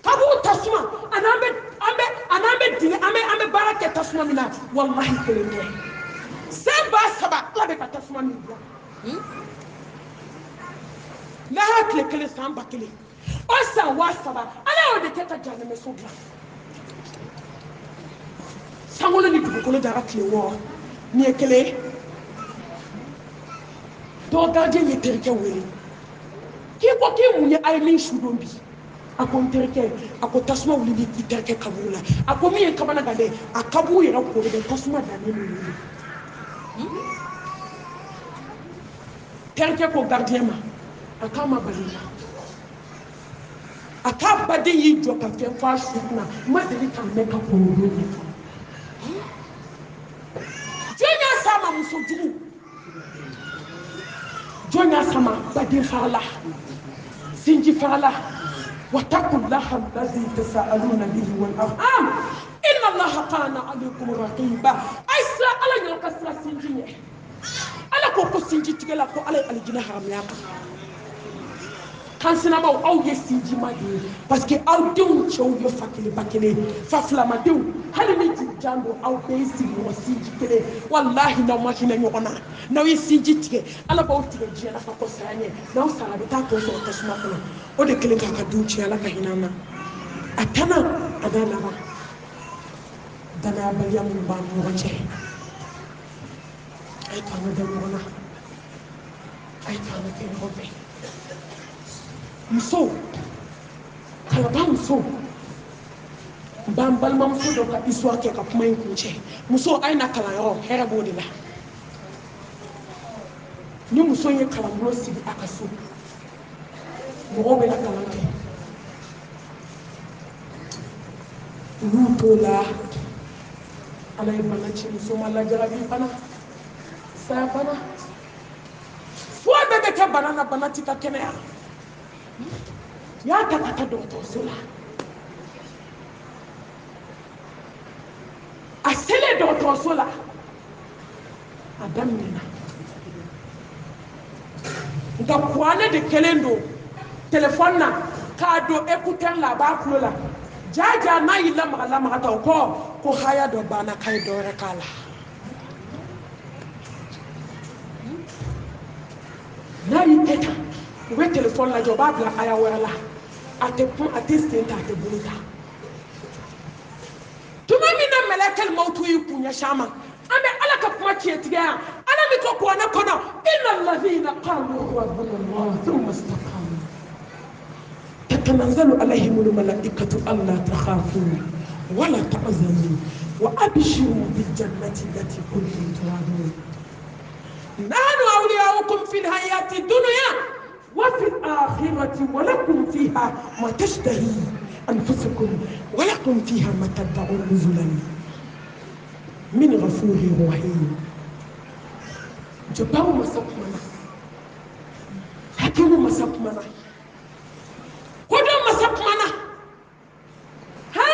kabu tasma anambe dinga ambe barake tasma mina wallahi kelente samba saba la be tasma mi la ha kele samba kele osa wa saba ala o de keta jana me sobla sangolo ni dugu ko dara kle wo ni ekele do gardien ni terke wele ki ko ki munye ay min shudombi akon terke akon tasma wuli ni terke kabula akon mi kabana gade akabu yera ko de tasma dane ni terke ko gardien ma akama balila akabade yi joka fe fa shuna madeli kan meka ko ni jonya sama musojugu jonya sama badi farla sinji farla wattaqullaha allazi tasaaluna bihi wal arham inna allaha kana alaykum raqiba aisra ala yo kasra sinji ala ko sinji tigela ko ala aljina haram yaka kansina ba aw ye sinji madi parce que aw dew chew yo fakile bakile faflama dew hali ni jando aw be sinji wa sinji kele wallahi na makina nyona na wi sinji tige ala ba tige jela fa ko sanye na sala be ta ko so tasma ko o de kele ka duci ala ka hinana atana adala ba dana ba yam ba mo wace ay ka na da wona ay ka na ke hobe muso kala ba muso bambal mam so do ka histoire ke ka kuma yin kunce muso ay na kala yo hera bodi la ni muso ye kala mo sibi akaso mo be la kala ke lutola alay bana ci muso mala jarabi bana sa bana fo be ke bana bana ti ka kene ya ta docteur sola asele docteur sola adam nina nga kwane de kelendo téléphone na ka do écouteur la ba kulola jaja na yilla magala ta ko haya do bana kai do rekala na yiteta we téléphone la joba bla aya wala ate pon ate stenta ate buluta tuma mina malakal mautu yukunya shama ambe ala ka kuma tietiga ana mi ko ko na kono innal ladhina qalu rabbuna allah thumma istaqamu tatanazzalu alaihim almalaikatu alla takhafu wala tahzanu wa abshiru bil jannati allati kuntum tu'adun nahnu awliyaukum fil hayati dunya وفي الآخرة ولكم فيها ما تشتهي أنفسكم ولكم فيها ما تدعون نزلا من غفور رحيم جباو مسقمنا حكيمو مسقمنا قدو مسقمنا ها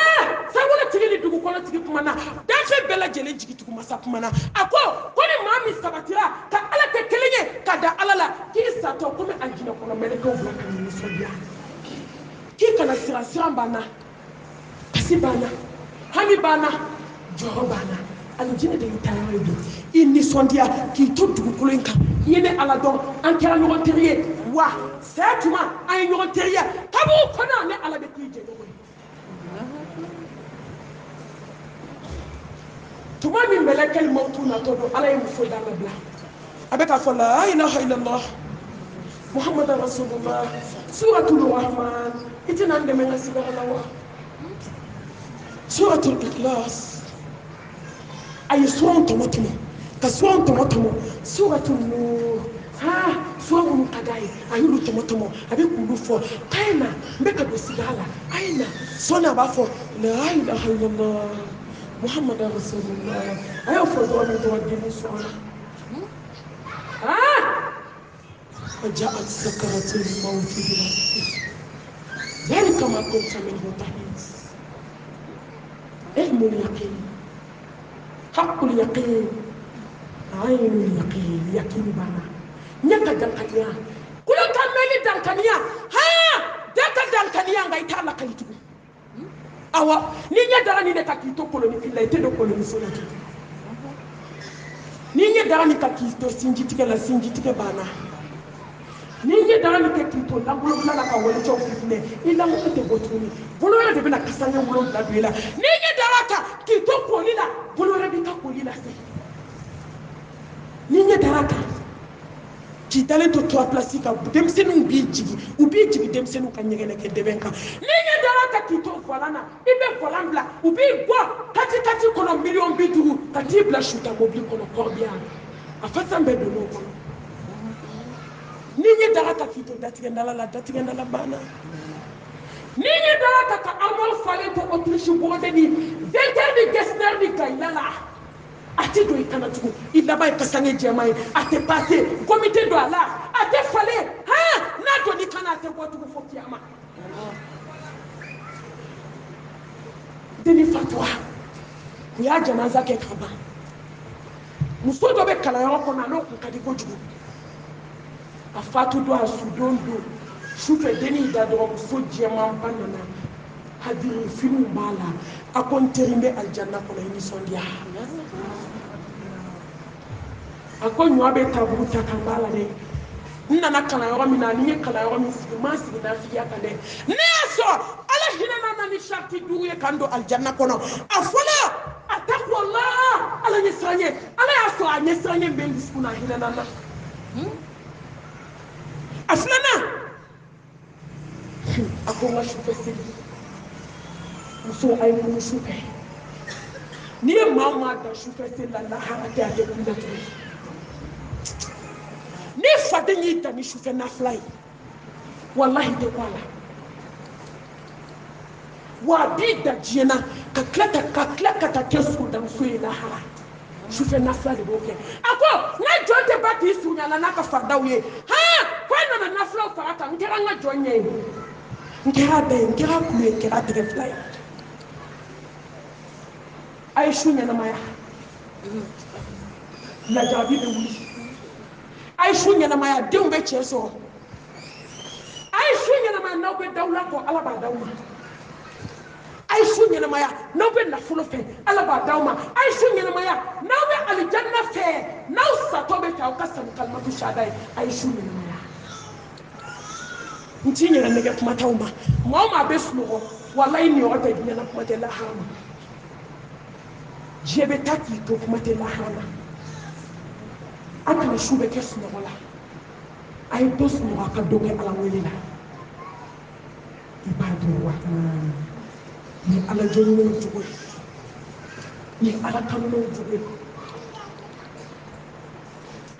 سولا تيجي دوغو كولا تيجي كمانا دافع بلا جلي تيجي تيجي مسقمنا أكو كوني مامي سباتيرا كألا تكليني كدا ألالا كي ساتو كومي أنجينا كونا ملكو بلا كني سوبيا كي كنا سيرا بنا كسي بنا hami bana jɔrɔ bana alijinɛ de y'i ta yɔrɔ ye i nisɔndiya k'i to dugukolo in kan i ye ne ala dɔn an kɛra ɲɔgɔn teri ye wa saya tuma an ye ɲɔgɔn teriya kab'o kɔnɔ ne ala bɛ k'i jɛ ɲɔgɔn ye tuma min mɛlɛkɛ mawutu natɔ don ala ye muso d'a ma bila a bɛ k'a fɔ la ilaha illallah muhammadu rasulullah suratul rahman i tɛna n dɛmɛ n ka sigara la wa suratul ikhlas a ye suran tɔmɔ ka suran tɔmɔ suratul nur suran minnu ka d'a ye a y'olu tɔmɔ a bɛ k'olu fɔ k'a ye na n bɛ ka don sigara la a ye na sɔnni a b'a fɔ la ilaha illallah muhammadu rasulullah a y'o fɔ dɔrɔn min dɔrɔn den sɔrɔ la وجاءت سكرة الموت بالحق ذلك ما كنت منه تحيز علم اليقين حق اليقين عين اليقين يقين بنا نيكا دانكانيا كل كامل دانكانيا داكا دانكانيا غايتا لا كايتو اوا ني ني داراني نكا كيتو كولوني في لا يتدو كولوني سوناتو ني ني داراني كا كيتو سينجيتيكا لا سينجيتيكا بنا ni ye dara ni ke kito la bolo la ka wale chaw fitne ila mo te botuni bolo re de bena kasanya bolo la duela ni ye dara ka kito ko lila bolo re bi ka ko lila se ni ye dara ka ki dale to to plastique ka demsenu bi jigi demsenu ka nyegene ke debenka ni ye dara ka kito falana ibe falambla ubi gwa kati kono million biduru kati bla shuta mobile kono corbia afata mbe do no kono ni ye daga ta kito datigandala bana ni ye daga ta ka amal fale to Autriche bode ni vecteur de Gessner ni kailala ati do ikana tugu illa bay kasange jemay ate passé comité do ala ate fale na do ni kana ate ko tugu fo kiyama deni fatwa ya janaza ke kaba muso do be kala yo ko na no ko kadi ko jugu a fatu do a sudon do shufe deni da do so jema banana hadiri filu bala a konterimbe aljanna ko ni sondia a ko nyo be tabu ta kambala de nana kala yo mi na ni kala yo mi ma sigi na fiya kale ne so ala hinana na ni sharti duye kando aljanna kono a fola atakwa allah ala ni sanye ala ya so anye sanye be diskuna hinana na aflana akonga shufe sili muso ay mu shufe ni mama da shufe sili la harate ate kunda tu ni fade ni da ni shufe na fly wallahi de kwala wa bi da jena ka klaka ta kesu da muso ila ha shufe na fly de boke ako na jonte bati sunya na ka fadawe na nafla farata ngera nga jonye ngera be ngera kuye ngera drefly ay shunya na maya la jabi be wuli ay shunya na maya dembe cheso ay shunya na maya na be dawla ko ala ba dawma ay shunya na maya na be na fulo fe ala ba dawma ay shunya na maya na be aljanna fe na sato be ta ka san kalmatu shadai ay shunya na maya ntinyere nege kuma tauma mama beslugo wallahi ni wata dinya na kuma tela hama jebe taki to kuma tela hama akana shube kesu na wala ay dos no aka doge ala welila ibadu wa ni ala jonno jugo ni ala kanno jugo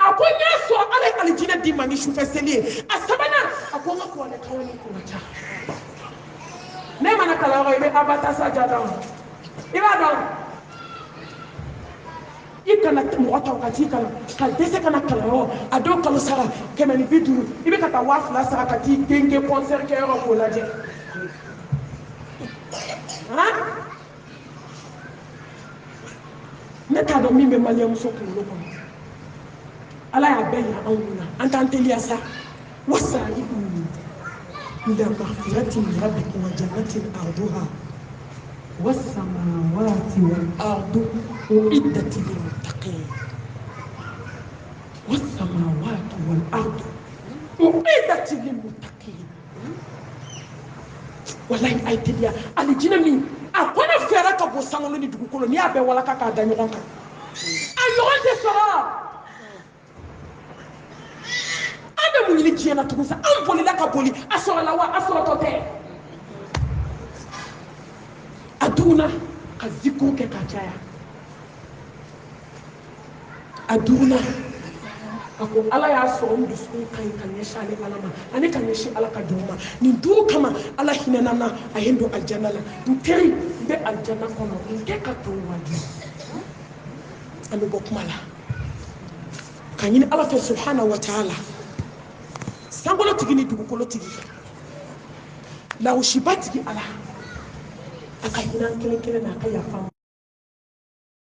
akonya so ala alijina di mani shufe seli asabana akonga ko ne kawani ko ta ne mana kala ko ibe abata sajada ibado ikana mo oto katika kal dese kana kala ro ado kala sara kemeni biduru ibe kata wafla sara kati genge concert ke ro ko laje ne ta do mimbe maliam so ko lo ko ala ya bɛn anwuna an t'an teliya sa wasari'u ila maghfiratin min rabbikum wa jannatin arduha والسماوات والأرض أعدت للمتقين والسماوات والأرض أعدت للمتقين والله أيتيا على جنمي أكون فيرك أبو سامولني دكولو نيا بولا كاكا دانيونكا أيوة تسرا أنا مولي جينا تقولي أم بولي لا كبولي أسرع لا أسرع توتي أدونا كذكو ككاجايا أدونا ako ala ya so ndu su kan yeshale alama ani kan yeshi ala ka doma ni du kama ala hinana na ayendo aljanna la nteri be aljanna kono nke ka to wadi anu bokmala kan yin ala subhanahu wa ta'ala sangolo tigini dugukolo tigi la ushibati ala aka hinan kele na aka ya fam